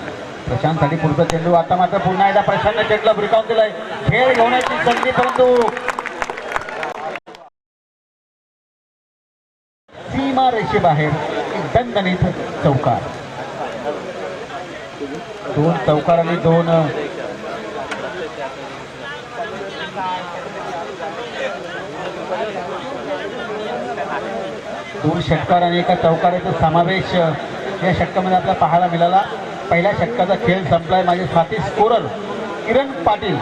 प्रशांतसाठी पुढचा चेंडू आता मात्र पुन्हा एकदा प्रशांतने चेंडूला ब्रेकआउट दिलाय. खेळ घेण्याची संधी परंतु सीमा रेषेबाहेर दणदणीत चौकार. 2 चौकार आणि 2 षटकार आणि एका चौकाराचा समावेश या षटकामध्ये आपल्याला पाहायला मिळाला. पहिल्या षटकाचा खेळ संपलाय. माझे साथी स्कोरर किरण पाटील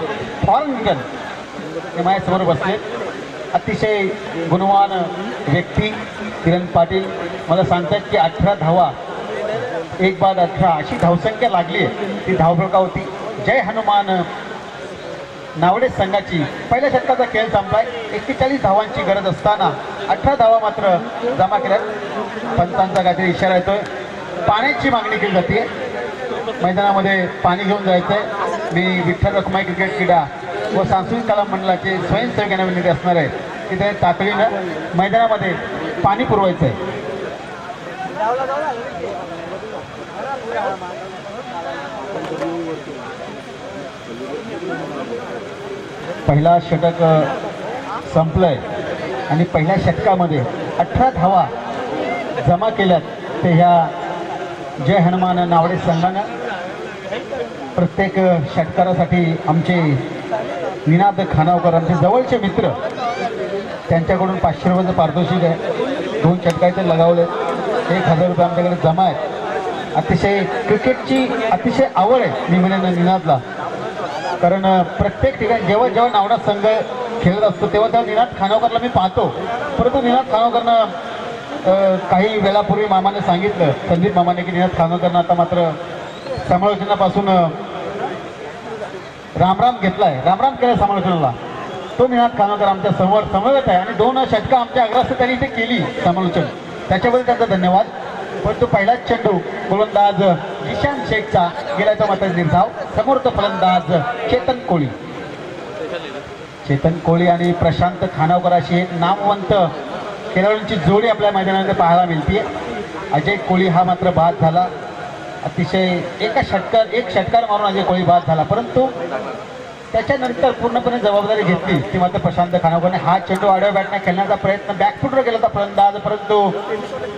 फॉरेन हे माझ्यासमोर बसले. अतिशय गुणवान व्यक्ती किरण पाटील मला सांगतात की 18 धावा 1 बाद 18 अशी धावसंख्या लागली आहे. ती धावफलका होती. जय हनुमान नावडे संघाची पहिल्या षटकाचा खेळ संपलाय. 41 धावांची गरज असताना 18 धावा मात्र जमा केल्यात. पंचांचा काहीतरी इशारा येतोय. पाण्याची मागणी केली जाते. मैदानामध्ये पाणी घेऊन जायचंय. मी विठ्ठल रखुमाई क्रिकेट क्रीडा व सांस्कृतिक कला मंडळाचे स्वयंसेवक यांना विनंती असणार आहे की ते तातडीनं मैदानामध्ये पाणी पुरवायचं आहे. पहिला षटक संपलंय आणि पहिल्या षटकामध्ये 18 धावा जमा केल्यात ते ह्या जय हनुमान नावडे संघानं. प्रत्येक षटकारासाठी आमचे निनाद खानावकर आमचे जवळचे मित्र त्यांच्याकडून 500 रुपयाचं पारितोषिक आहे. 2 षटकाचे लगावले, 1000 रुपये आमच्याकडे जमा आहेत. अतिशय क्रिकेटची अतिशय आवड आहे मी म्हणेन निनादला, कारण प्रत्येक ठिकाणी जेव्हा जेव्हा नावडा संघ खेळत असतो तेव्हा निनाद खानोकरला मी पाहतो. परंतु निनाद खानोकरनं काही वेळापूर्वी मामाने सांगितलं, संदीप मामाने, की निनाद खानोकरनं आता मात्र समालोचनापासून रामराम घेतलाय, रामराम केला समालोचनाला. तो निनाद खानोकर आमच्या समवेत आहे आणि 2 षटकं आमच्या अग्रस्त त्यांनी इथे केली समालोचन, त्याच्याबद्दल त्यांचा धन्यवाद. पण तो पहिलाच चेंडू गोलंदाज जिशान शेखचा गेला तो मात्र निर्धाव. समोरचा फलंदाज चेतन कोळी आणि प्रशांत खानावकर अशी एक नामवंत खेळाडूंची जोडी आपल्या मैदानामध्ये पाहायला मिळते. अजय कोळी हा मात्र बाद झाला. अतिशय एक षटकार मारून अजय कोळी बाद झाला, परंतु त्याच्यानंतर पूर्णपणे जबाबदारी घेतली ती मात्र प्रशांत खानावकरने. हा चेंडू आडव्या बॅटने खेळण्याचा प्रयत्न बॅकफुटवर केला होता फलंदाज, परंतु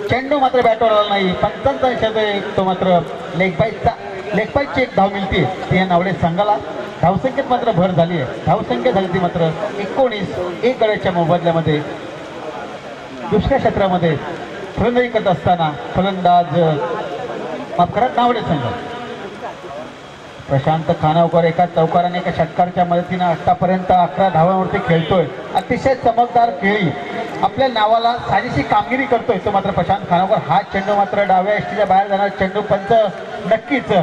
चेंडू मात्र बॅटवर आला नाही. 55 तो मात्र लेगबाईची एक धाव मिळते ती या नावडे संघाला. धावसंख्येत मात्र भर झाली आहे. धावसंख्या झाली ती मात्र 19. 1 गड्याच्या मोबदल्यामध्ये दुसऱ्या क्षेत्रामध्ये फलंदाजी करत असताना फलंदाज नावडे संघ प्रशांत खानावकर एका चौकाराने एका षटकाराच्या मदतीनं आतापर्यंत 11 धावांवरती खेळतोय. अतिशय चमकदार खेळी आपल्या नावाला साजेशी कामगिरी करतोय तो मात्र प्रशांत खानावकर. हा चेंडू मात्र डाव्या एसटीच्या बाहेर जाणार चेंडू. पंच नक्कीच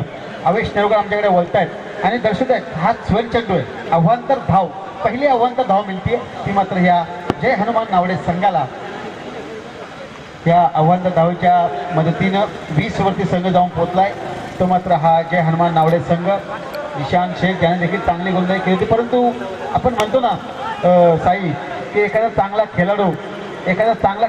अवेश नेरुळकर आमच्याकडे बोलतायत आणि दर्शक आहेत. हा स्वर चेंडू आहे. अवांतर धाव, पहिली अवांतर धाव मिळते ती मात्र ह्या जय हनुमान नावडे संघाला. या अवांतर धावेच्या मदतीनं 20 वरती संघ जाऊन पोहोचलाय तो मात्र हा जय हनुमान नावडे संघ. ईशान शेख याने देखील चांगली गोलंदाजी केली होती, परंतु आपण म्हणतो ना साई की एखादा चांगला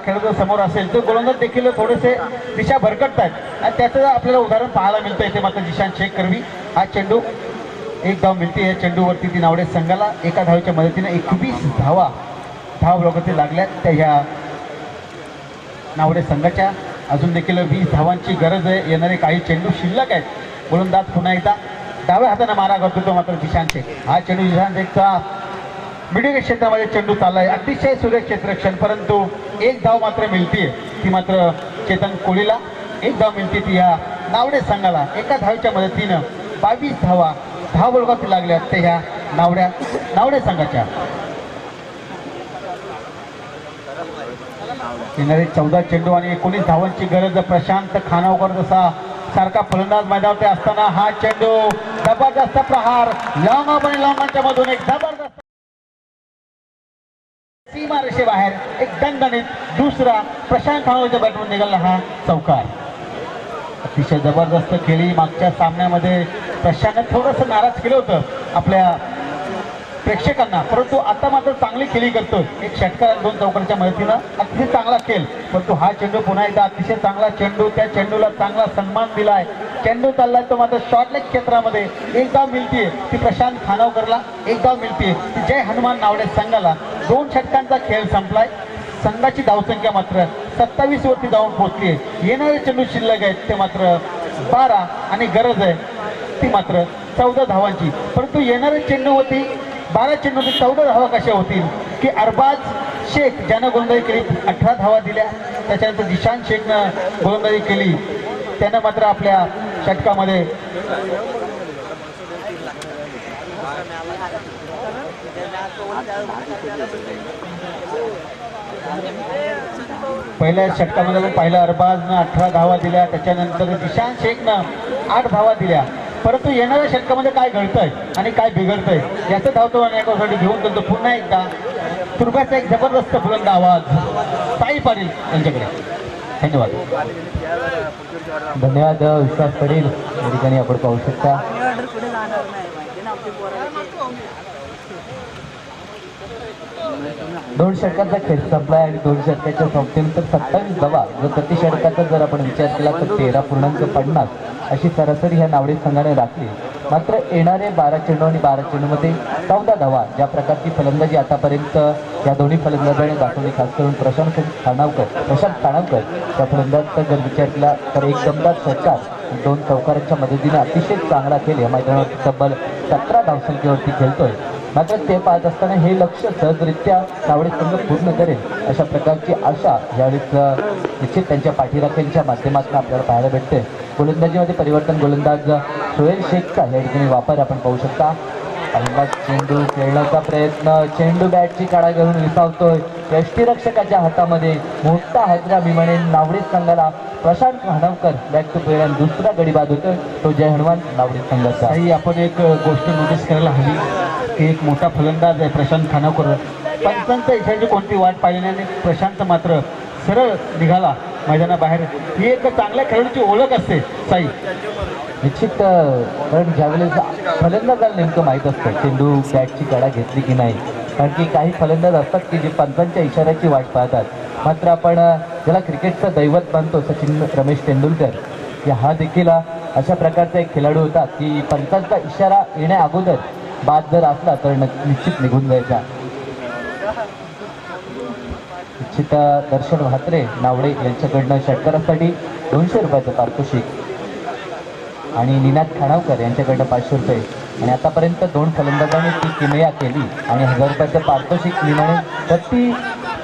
खेळाडू समोर असेल तर गोलंदाज देखील थोडेसे दिशा भरकटत आहेत आणि त्याचं आपल्याला उदाहरण पाहायला मिळतं इथे मात्र जिशान शेख करवी. हा चेंडू 1 धाव मिळते या चेंडूवरती ती नावडे संघाला. एका धावेच्या मदतीने 21 धाव ब्लॉकवरती लागल्यात त्या ह्या नावडे संघाच्या. अजून देखील 20 धावांची गरज आहे. येणारे काही चेंडू शिल्लक आहेत. गोलंदाज पुन्हा एकदा डाव्या हाताने मारा करतो तो मात्र जिशान शेख. हा चेंडू जिशान शेखचा मिडविकेट क्षेत्रामध्ये चेंडू चाललाय. अतिशय सुरेख क्षेत्ररक्षण, परंतु 1 धाव मात्र मिळते ती मात्र चेतन कोळीला. 1 धाव मिळते ती ह्या नावडे संघाला. एका धावेच्या मदतीनं 22 धाव बळकावरती लागल्या ते ह्या नावडे संघाच्या. येणारे 14 चेंडू आणि 19 धावांची गरज. प्रशांत खानावकर जसा सारखा फलंदाज मैदानावरती असताना हा चेंडू जबरदस्त प्रहार लॉंग आणि लॉंगांच्या मधून एक जबरदस्त सीमा रेषेबाहेर एक दणदणीत दुसरा प्रशांत खानावरच्या बॅटमधून निघाला हा चौकार. अतिशय जबरदस्त खेळी. मागच्या सामन्यामध्ये प्रशांतने थोडंसं नाराज केलं होतं आपल्या प्रेक्षकांना, परंतु आता मात्र चांगली खेळी करतोय. 1 षटकार 2 चौकाराच्या मदतीनं अतिशय चांगला खेळ. परंतु हा चेंडू पुन्हा एकदा अतिशय चांगला चेंडू. त्या चेंडूला चांगला सन्मान दिलाय. चेंडू चाललाय तो मात्र शॉर्टलेग क्षेत्रामध्ये. 1 धाव मिळतीये ती प्रशांत खानावकरला. 1 धाव मिळतीये ती जय हनुमान नावडे संघाला. 2 षटकांचा खेळ संपलाय. संघाची धावसंख्या मात्र 27 वरती जाऊन पोहोचली. येणारे चेंडू शिल्लक आहेत ते मात्र 12 आणि गरज आहे ती मात्र 14 धावांची. परंतु येणारे चेंडूवरती 12 चेंडूवरती 14 धावा कशा होतील की अरबाज शेख ज्यानं गोलंदाजी केली 18 धावा दिल्या. त्याच्यानंतर जिशान शेखनं गोलंदाजी केली, त्यानं मात्र आपल्या षटकामध्ये पहिल्या षटकामध्ये आपण पाहिलं अरबाजनं 18 धावा दिल्या. त्याच्यानंतर जिशान शेखनं 8 धावा दिल्या. परंतु येणाऱ्या षटकामध्ये काय घडतंय आणि काय बिघडतंय याचं धावतो यासाठी घेऊन त्यांचं पुन्हा एकदा तुर्ब्याचा एक जबरदस्त बुलंद आवाज साई पाटील यांच्याकडे. धन्यवाद. धन्यवाद विश्वास पाटील. या ठिकाणी आपण पाहू शकता 2 षटकांचा खेळ संपलाय आणि 2 षटकाच्या संपतेनंतर 27 धावा. जर प्रति षटकाचा जर आपण विचार केला तर 13.50 अशी सरासरी ह्या नावडे संघाने राखली. मात्र येणारे 12 चेंडू आणि 12 चेंडूमध्ये 14 धावा ज्या प्रकारची फलंदाजी आतापर्यंत या दोन्ही फलंदाजांनी दाखवली, खास करून प्रशांत खानावकर त्या फलंदाजाचा जर विचार केला तर एक दमदार षटकार 2 चौकारांच्या मदतीने अतिशय चांगला खेळ या मैदानावरती तब्बल 17 धावसंख्येवरती खेळतोय. मात्र ते पाहत असताना हे लक्ष सहजरित्या नावडे संघ पूर्ण करेल अशा प्रकारची आशा यावेळेस निश्चित त्यांच्या पाठीराख्यांच्या माध्यमातून आपल्याला पाहायला भेटते. गोलंदाजीमध्ये परिवर्तन, गोलंदाज सोहेल शेखचा या ठिकाणी वापर आपण पाहू शकता. पहिला चेंडू खेळण्याचा प्रयत्न, चेंडू बॅटची काढा घेऊन विसावतोय. यष्टीरक्षकाच्या हातामध्ये मोठा हादरा मी म्हणेन नावडे संघाला. प्रशांत खानवकर बॅक टू प्लेअर आणि दुसरा गडी बाद होतोय तो जय हनुमान नावडे संघाचा. ही आपण एक गोष्ट नोटीस करायला हवी की एक मोठा फलंदाज आहे प्रशांत खानावकर. पंचांच्या इशाची कोणती वाट पाहिली नाही आणि प्रशांत मात्र सरळ निघाला मैदानाबाहेर. ही एक चांगल्या खेळाडूची ओळख असते साई. निश्चित, कारण ज्यावेळेस फलंदाजाला नेमकं माहीत असतं चेंडू बॅटची कडा घेतली की नाही. कारण की काही फलंदाज असतात की जे पंचांच्या इशाऱ्याची वाट पाहतात. मात्र आपण ज्याला क्रिकेटचं दैवत मानतो सचिन रमेश तेंडुलकर, की हा देखील अशा प्रकारचा एक खेळाडू होता की पंचांचा इशारा येण्या अगोदर बाद जर असला तर निश्चित निघून जायचा. निश्चित दर्शन म्हात्रे नावडे यांच्याकडनं षटकारासाठी 200 रुपयाचं पारितोषिक आणि निनाद खानावकर यांच्याकडनं 500 रुपये. आणि आतापर्यंत 2 फलंदाजांनी ती किमया केली आणि 1000 रुपयाचं पारितोषिक मिळणे. प्रति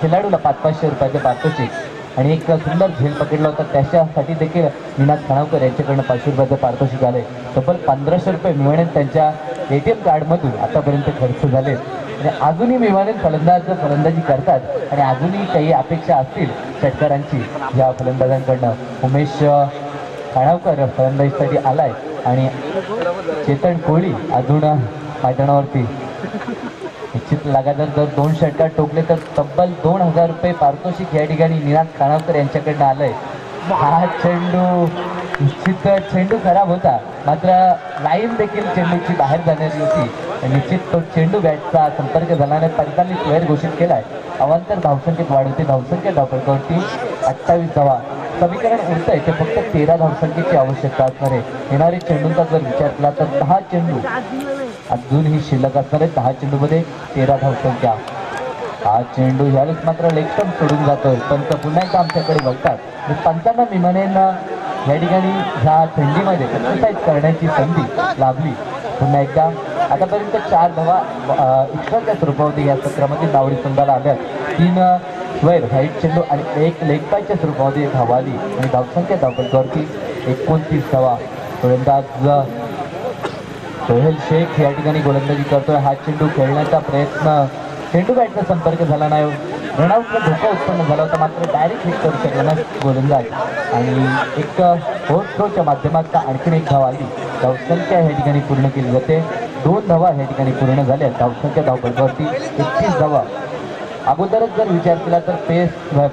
खेळाडूला 500 रुपयाचं पारितोषिक आणि एक सुंदर झेल पकडला होता त्याच्यासाठी देखील निनाद खानावकर यांच्याकडनं 500 रुपयाचं पारितोषिक आले. तब्बल 1500 रुपये मिळणे त्यांच्या ATM कार्डमधून आतापर्यंत खर्च झाले. आणि अजूनही मिळवणेन फलंदाजी करतात आणि अजूनही काही अपेक्षा असतील षटकारांची या फलंदाजांकडनं. उमेश खानावकर फलंदाजीसाठी आलाय आणि चेतन कोळी अजून मैदानावरती. निश्चित लगातार जर 2 षटकार टोकले तर तब्बल 2000 रुपये पारितोषिक या ठिकाणी निनाद खानावकर यांच्याकडनं आलंय. हा चेंडू निश्चित चेंडू खराब होता, मात्र लाईन देखील चेंडूची बाहेर जाणारी होती. निश्चित तो चेंडू बॅटचा संपर्क झाल्याने पंचांनी प्लेअर घोषित केलाय. अवांतर धावसंख्येत वाढ होते. धावसंख्या धावपळकावरती 28 धावा. समीकरण उरतंय ते फक्त 13 धावसंख्येची आवश्यकता असणार आहे. येणारे चेंडूंचा जर विचार केला तर 10 चेंडू अजूनही शिल्लक असणार आहे. 10 चेंडूमध्ये 13 धावसंख्या. हा चेंडू यावेळेस मात्र लेग स्टंप सोडून जातोय. पंच पुन्हा एकदा आमच्याकडे बघतात. पंचांना मी म्हणेन या ठिकाणी ह्या थंडीमध्ये एक्सरसाइज करण्याची संधी लाभली. पुन्हा एकदा आतापर्यंत 4 धावा एक्स्ट्राच्या स्वरूपामध्ये या सत्रामध्ये नावडी संघाला आल्या. 3 स्क्वेअर व्हाईट चेंडू आणि 1 लेग पायच्या स्वरूपामध्ये धावा आली आणि धावसंख्या धावपळकावरती 29 धावा. गोलंदाज सोहेल शेख या ठिकाणी गोलंदाजी करतोय. हा चेंडू खेळण्याचा प्रयत्न, चेंडू बॅटचा संपर्क झाला नाही. रनआउटचा धोका उत्पन्न झाला होता, मात्र डायरेक्ट हिट करू शकला नाही गोलंदाज. आणि एक फोर्थ थ्रोच्या माध्यमातून आणखीन 1 धाव आली. धावसंख्या या ठिकाणी पूर्ण केली जाते. 2 धावा या ठिकाणी पूर्ण झाल्या. धावसंख्या धावपळकावरती 31 धावा. अगोदरच जर विचार केला तर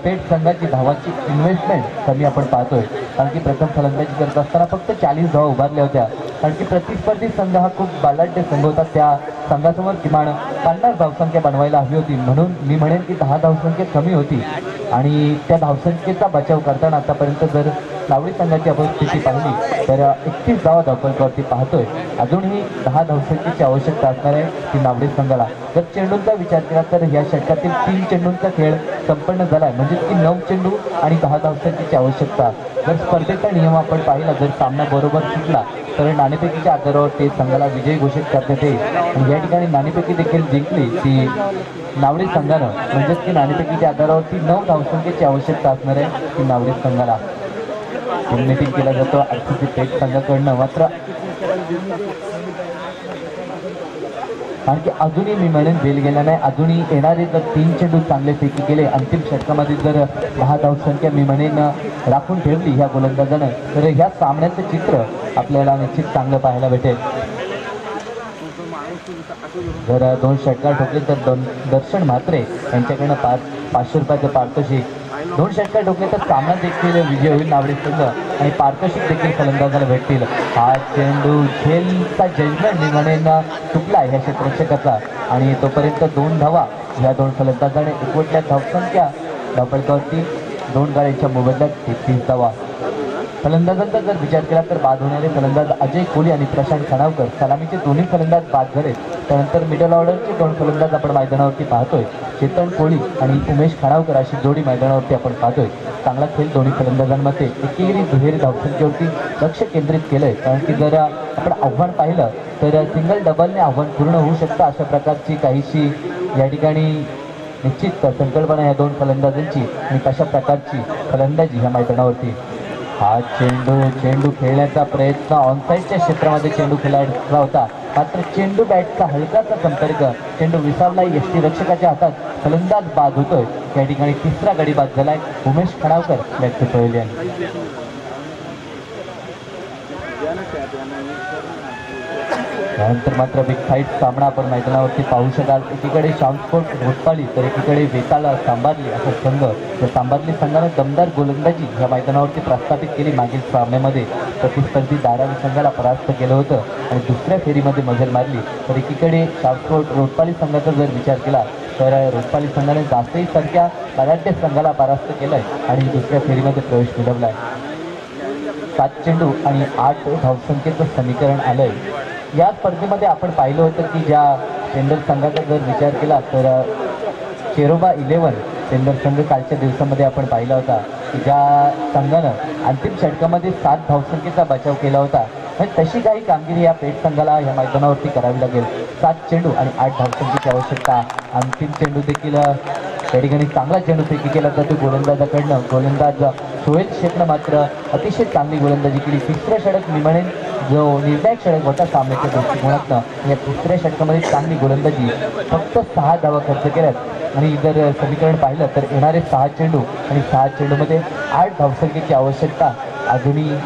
पेठ संघाची धावाची इन्व्हेस्टमेंट कमी आपण पाहतोय. कारण की प्रथम फलंदाजी करत असताना फक्त 40 धावा उभारल्या होत्या. कारण की प्रतिस्पर्धी संघ हा खूप बलाढ्य संघ होता. त्या संघासमोर किमान 50 धावसंख्या बनवायला हवी होती. म्हणून मी म्हणेन की 10 धावसंख्या कमी होती आणि त्या धावसंख्येचा बचाव करताना आतापर्यंत जर नावडी संघाची आपण स्थिती पाहिली तर 31 धावा धावपळकावरती पाहतोय. अजूनही 10 धावसंख्येची आवश्यकता असणार आहे ती नावडी संघाला. जर चेंडूंचा विचार केला तर या षटकातील 3 चेंडूंचा खेळ संपन्न झाला आहे. म्हणजे की 9 चेंडू आणि 10 धावसंख्येची आवश्यकता. जर स्पर्धेचा नियम आपण पाहिला, जर सामना बरोबर सुटला तर नाणेफेकीच्या आधारावर ते संघाला विजयी घोषित करण्यात येईल. आणि या ठिकाणी नाणेफेकी देखील जिंकली ती नावडी संघानं. म्हणजेच की नाणेफेकीच्या आधारावरती 9 धावसंख्येची आवश्यकता असणार आहे ती नावडी संघाला. मीटिंग केला जातो RCB पेठ संघाकडनं. मात्र कारण की अजूनही मी म्हणेन बेल गेला नाही. अजूनही येणारे जर 3 चेंडू चांगले फेकी केले, अंतिम षटकामध्ये जर 10 धावसंख्या मी म्हणेन राखून ठेवली ह्या गोलंदाजानं, तर ह्या सामन्याचं चित्र आपल्याला निश्चित चांगलं पाहायला भेटेल. जर 2 षटकार ठोकले तर दर्शन म्हात्रे यांच्याकडनं 500 रुपयाचं पारितोषिक. 2 षटकार ठोकले तर सामना देखील विजय होईल नावडी संघ आणि पारितोषिक देखील फलंदाजाला भेटतील. हा चेंडू झेलचा जजमेंट मी म्हणेन चुकला ह्या क्षेत्ररक्षकाचा आणि तोपर्यंत 2 धावा ह्या 2 फलंदाजाने एकवटल्या. धावसंख्या धावपळकावरती 2 गाड्यांच्या मोबदल्यात 33 धावा. फलंदाजांचा जर विचार केला तर बाद होणारे फलंदाज अजय कोहली आणि प्रशांत खणावकर, सलामीचे दोन्ही फलंदाज बाद झाले. त्यानंतर मिडल ऑर्डरचे 2 फलंदाज आपण मैदानावरती पाहतोय. चेतन कोहली आणि उमेश खणावकर अशी जोडी मैदानावरती आपण पाहतोय. चांगला खेळ दोन्ही फलंदाजांमध्ये. एकेरी दुहेरी धावसंख्येवरती लक्ष केंद्रित केलंय, कारण की जर आपण आव्हान पाहिलं तर सिंगल डबलने आव्हान पूर्ण होऊ शकतं अशा प्रकारची काहीशी या ठिकाणी निश्चित संकल्पना या 2 फलंदाजांची आणि कशा प्रकारची फलंदाजी ह्या मैदानावरती. हा चेंडू खेळण्याचा प्रयत्न ऑनसाईडच्या क्षेत्रामध्ये चेंडू खेळायचा होता, मात्र चेंडू बॅटचा हलकाचा संपर्क, चेंडू विसावला यष्टीरक्षकाच्या हातात. फलंदाज बाद होतोय. या ठिकाणी तिसरा गडी बाद झालाय. Umesh Khanavkar back to pavilion. त्यानंतर मात्र बिग फाईट सामना आपण मैदानावरती पाहू शकाल. एकीकडे श्यामस्पोर्ट घोटपाली तर एकीकडे वेताला सांबारली असा संघ. या सांबारली संघानं दमदार गोलंदाजी ह्या मैदानावरती प्रस्थापित केली. मागील सामन्यामध्ये प्रतिस्पर्धी धारावी संघाला परास्त केलं होतं आणि दुसऱ्या फेरीमध्ये मजल मारली. तर एकीकडे श्यामस्पोर्ट रोटपाली संघाचा जर विचार केला तर रोटपाली संघाने जास्तही संख्या बलाढ्य संघाला परास्त केलंय आणि दुसऱ्या फेरीमध्ये प्रवेश मिळवलाय. 7 चेंडू आणि 8 धावसंख्येचं समीकरण आलंय. या स्पर्धेमध्ये आपण पाहिलं होतं की ज्या टेंडर संघाचा जर विचार केला तर चेरोबा 11 टेंडर संघ कालच्या दिवसामध्ये आपण पाहिला होता की ज्या संघानं अंतिम षटकामध्ये 7 धावसंख्येचा बचाव केला होता. तशी काही कामगिरी या पेठ संघाला या मैदानावरती करावी लागेल. 7 चेंडू आणि 8 धावसंख्येची आवश्यकता. अंतिम चेंडू देखील त्या ठिकाणी चांगला चेंडू फेकी केला जातो गोलंदाजाकडनं. गोलंदाज सोहेल शेखनं मात्र अतिशय चांगली गोलंदाजी केली. तिसरं षटक मिळेल जो निर्णायक षटक होता सामन्याच्या दृष्टिकोनातनं. या तिसऱ्या षटकामध्ये चांगली गोलंदाजी, फक्त 6 धावा खर्च केल्यात आणि जर समीकरण पाहिलं तर येणारे 6 चेंडू आणि 6 चेंडूमध्ये 8 धावसंख्येची आवश्यकता अजूनही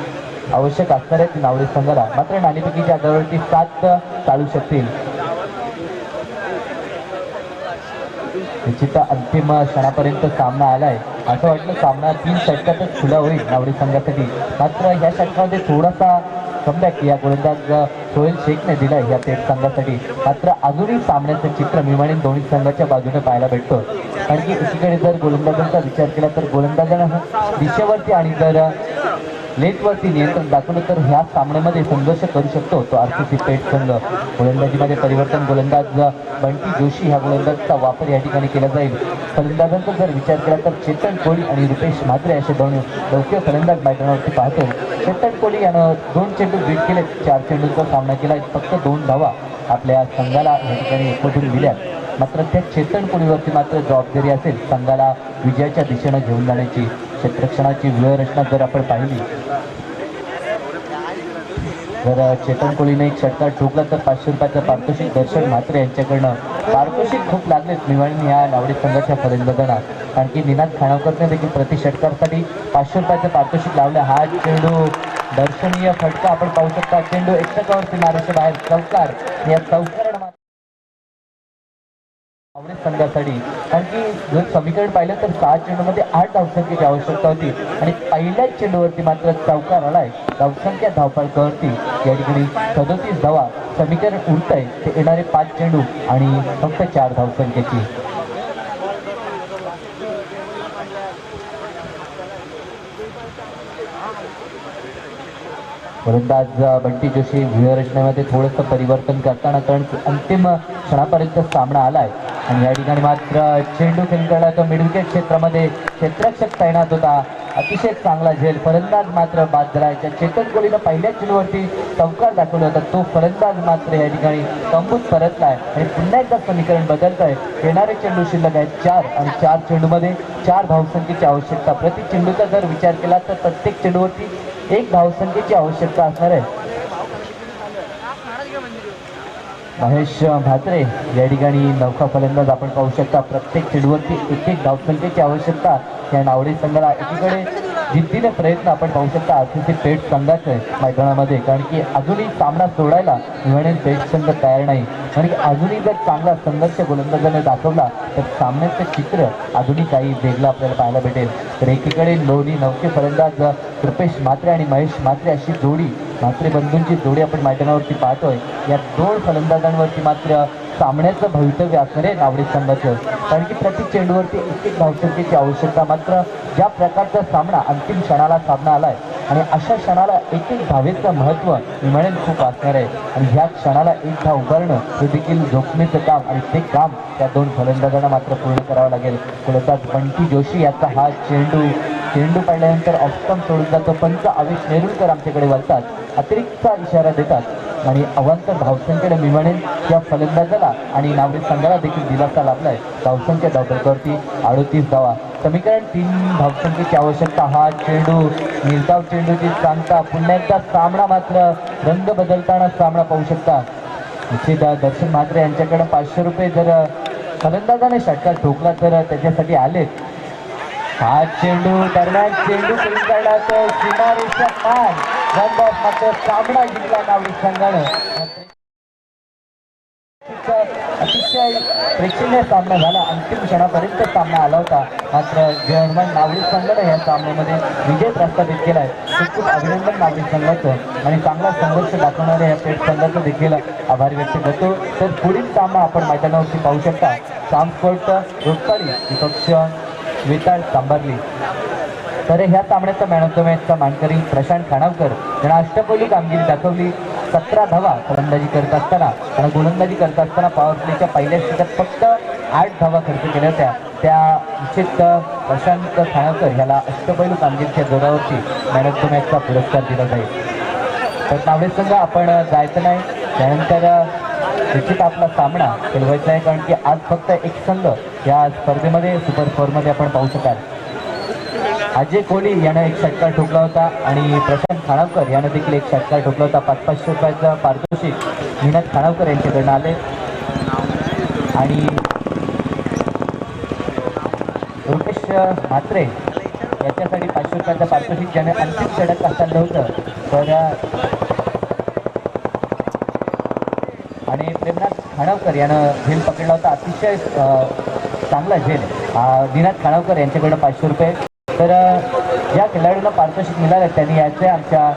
आवश्यक असणार आहे नावडे संघाला. मात्र नाणेफेकीच्या आधारावरती 7 चालू शकतील. निश्चित अंतिम क्षणापर्यंत सामना आलाय. असं वाटलं सामना 3 षटकातच खुला होईल नावडे संघासाठी. मात्र ह्या षटकामध्ये थोडासा कमबॅक या गोलंदाज सोहेल शेखने दिलाय या पेठ संघासाठी. मात्र अजूनही सामन्याचं चित्र मिमाणी दोन्ही संघाच्या बाजूने पाहायला भेटतो. कारण की एकीकडे जर गोलंदाजांचा विचार केला तर गोलंदाजांना दिशेवरती आणि जर लेथवरती नियंत्रण दाखवलं तर ह्या सामन्यामध्ये संघर्ष करू शकतो तो RCC पेठ संघ. गोलंदाजीमध्ये परिवर्तन. गोलंदाज बंटी जोशी ह्या गोलंदाजचा वापर या ठिकाणी केला जाईल. फलंदाजांचा जर विचार केला तर चेतन कोहली आणि रुपेश म्हात्रे असे 2 लौकिक फलंदाज मैदानावरती पाहतो. चेतन कोहली यानं 2 चेंडू बीट केले. 4 चेंडूंचा सामना केला. फक्त 2 धावा आपल्या संघाला या ठिकाणी एकवटून दिल्या. मात्र त्या चेतन कोहलीवरती मात्र जबाबदारी असेल संघाला विजयाच्या दिशेनं घेऊन जाण्याची. क्षेत्ररक्षणाची व्यूहरचना जर आपण पाहिली जर चेतन कोहलीने एक षटकार ठोकला तर 500 रुपयाचं पारितोषिक दर्शन म्हात्रे यांच्याकडनं. पारितोषिक खूप लागलेत निवडणी या नावडे संघाच्या फलंदाजांना. कारण की निनाद खानावकरने देखील प्रति षटकारासाठी 500 रुपयाचं पारितोषिक लावलं. हा चेंडू दर्शनीय फटका आपण पाहू शकता. चेंडू एकटकावरती मारायच्या बाहेर. चौकार. या चौकार नावडे संघासाठी. कारण की जर समीकरण पाहिलं तर 6 चेंडूमध्ये 8 धावसंख्येची आवश्यकता होती आणि पहिल्याच चेंडूवरती मात्र चौकार आलाय. धावसंख्या धावफलकावरती या ठिकाणी 37 धावा. समीकरण उलट आहे ते येणारे 5 चेंडू आणि फक्त 4 धावसंख्येची. गोलंदाज बंटी जोशी व्यूहरचनेमध्ये थोडंसं परिवर्तन करताना, कारण अंतिम क्षणापर्यंत सामना आलाय आणि या ठिकाणी मात्र चेंडू खेळला तर मिडविकेट क्षेत्रामध्ये क्षेत्ररक्षक तैनात होता. अतिशय चांगला झेल. फलंदाज मात्र बाद झाला. चेतन कोहलीनं पहिल्या चेंडूवरती चौकार दाखवला होता तो फलंदाज मात्र या ठिकाणी तंबूत परतलाय आणि पुन्हा एकदा समीकरण बदलत आहे. येणारे चेंडू शिल्लक आहेत 4 आणि 4 चेंडूमध्ये 4 धावसंख्येची आवश्यकता. प्रति चेंडूचा जर विचार केला तर प्रत्येक चेंडूवरती 1 धावसंख्येची आवश्यकता असणार आहे. महेश म्हात्रे या ठिकाणी नौका फलंदाज आपण पाहू शकता. प्रत्येक चेंडूवरती 1 धावसंख्येची आवश्यकता या नावडे संघाला. एकीकडे जिद्दीने प्रयत्न आपण पाहू शकता RCC पेठ संघाचे मैदानामध्ये. कारण की अजूनही सामना सोडायला म्हणेन पेठ संघ तयार नाही. कारण की अजूनही जर चांगला संघर्ष गोलंदाजाने दाखवला तर सामन्याचं चित्र अजूनही काही वेगळं आपल्याला पाहायला भेटेल. तर एकीकडे लोणी नौके फलंदाज रुपेश म्हात्रे आणि महेश म्हात्रे अशी जोडी, म्हात्रे बंधूंची जोडी आपण मैदानावरती पाहतोय. या 2 फलंदाजांवरती मात्र सामन्याचं भवितव्य असणार आहे नावडे संघाचं. कारण की प्रति चेंडूवरती 1 धावसंख्येची आवश्यकता. मात्र ज्या प्रकारचा सामना अंतिम क्षणाला सामना आलाय आणि अशा क्षणाला एक एक धावेचं महत्त्व मी म्हणेन खूप असणार आहे. आणि ह्या क्षणाला एक धाव उभारणं हे देखील जोखमीचं काम आणि ते काम त्या दोन फलंदाजांना मात्र पूर्ण करावं लागेल. फलंदाज बंटी जोशी याचा हा चेंडू पाडल्यानंतर ऑफस्टंप सोडून जातो. पंच आवेश नेरुळकर आमच्याकडे वळतात, अतिरिक्तचा इशारा देतात आणि अवांतर धावसंख्येने मी म्हणेन या फलंदाजाला आणि नागरिक संघाला देखील दिलासा लाभलाय. धावसंख्या धावपलकावरती 38 धावा. समीकरण 3 धावसंख्येची आवश्यकता. हा चेंडू निर्धाव चेंडूची सांगता पुन्हा एकदा सामना मात्र रंग बदलताना सामना पाहू शकता. निश्चित दर्शन म्हात्रे यांच्याकडे 500 रुपये जर फलंदाजाने षटकार ठोकला तर त्याच्यासाठी आलेत. हा चेंडू दरम्यान चेंडू करून काढला तर सीमारेषा पार रन ऑफ. मात्र सामना जिंकला नागरिक संघानं. अतिशय प्रेक्षणीय सामना झाला. अंतिम क्षणापर्यंत सामना आला होता. मात्र जर्मन नागरिक संघानं या सामन्यामध्ये विजय प्रस्थापित केलाय. खूप अभिनंदन नागरिक संघाचं आणि चांगला संघर्ष दाखवणाऱ्या या पेट संघाचं देखील आभार व्यक्त करतो. तर पुढील सामना आपण मैदानावरती पाहू शकता. सामस्पोर्ट रोजपाडी विपक्ष वेताळ सांभारली. तर ह्या सामन्याचा मॅन ऑफ द मॅचचा मानकरी प्रशांत खानावकर यांना अष्टपैलू कामगिरी दाखवली. 17 धावा फलंदाजी करत असताना आणि गोलंदाजी करत असताना पॉवर प्लेच्या पहिल्या षटकात फक्त 8 धावा खर्च केल्या होत्या. त्या निश्चित प्रशांत खानावकर याला अष्टपैलू कामगिरीच्या जोरावरती मॅन ऑफ द मॅचचा पुरस्कार दिला जाईल. तर नावडे संघ आपण जायचं नाही. त्यानंतर निश्चित आपला सामना खेळवायचा आहे, कारण की आज फक्त एक संघ या स्पर्धेमध्ये सुपर 4मध्ये आपण पाहू शकाल. अजय कोहली यानं एक षटकार ठोकला होता आणि प्रशांत खानावकर यानं देखील एक षटकार ठोकला होता. 500 रुपयाचं पारितोषिक निनाद खानावकर यांच्याकडनं आले आणि रुपेश म्हात्रे याच्यासाठी 500 रुपयाचं पारितोषिक ज्याने अंतिम षटक काढलं होतं. तर आणि प्रेमनाथ खानावकर यानं झेल पकडला होता. अतिशय चांगला झेल निनाद खानावकर यांच्याकडनं 500 रुपये. तर ज्या खेळाडूंना पारितोषिक मिळालं त्यांनी याचे आमच्या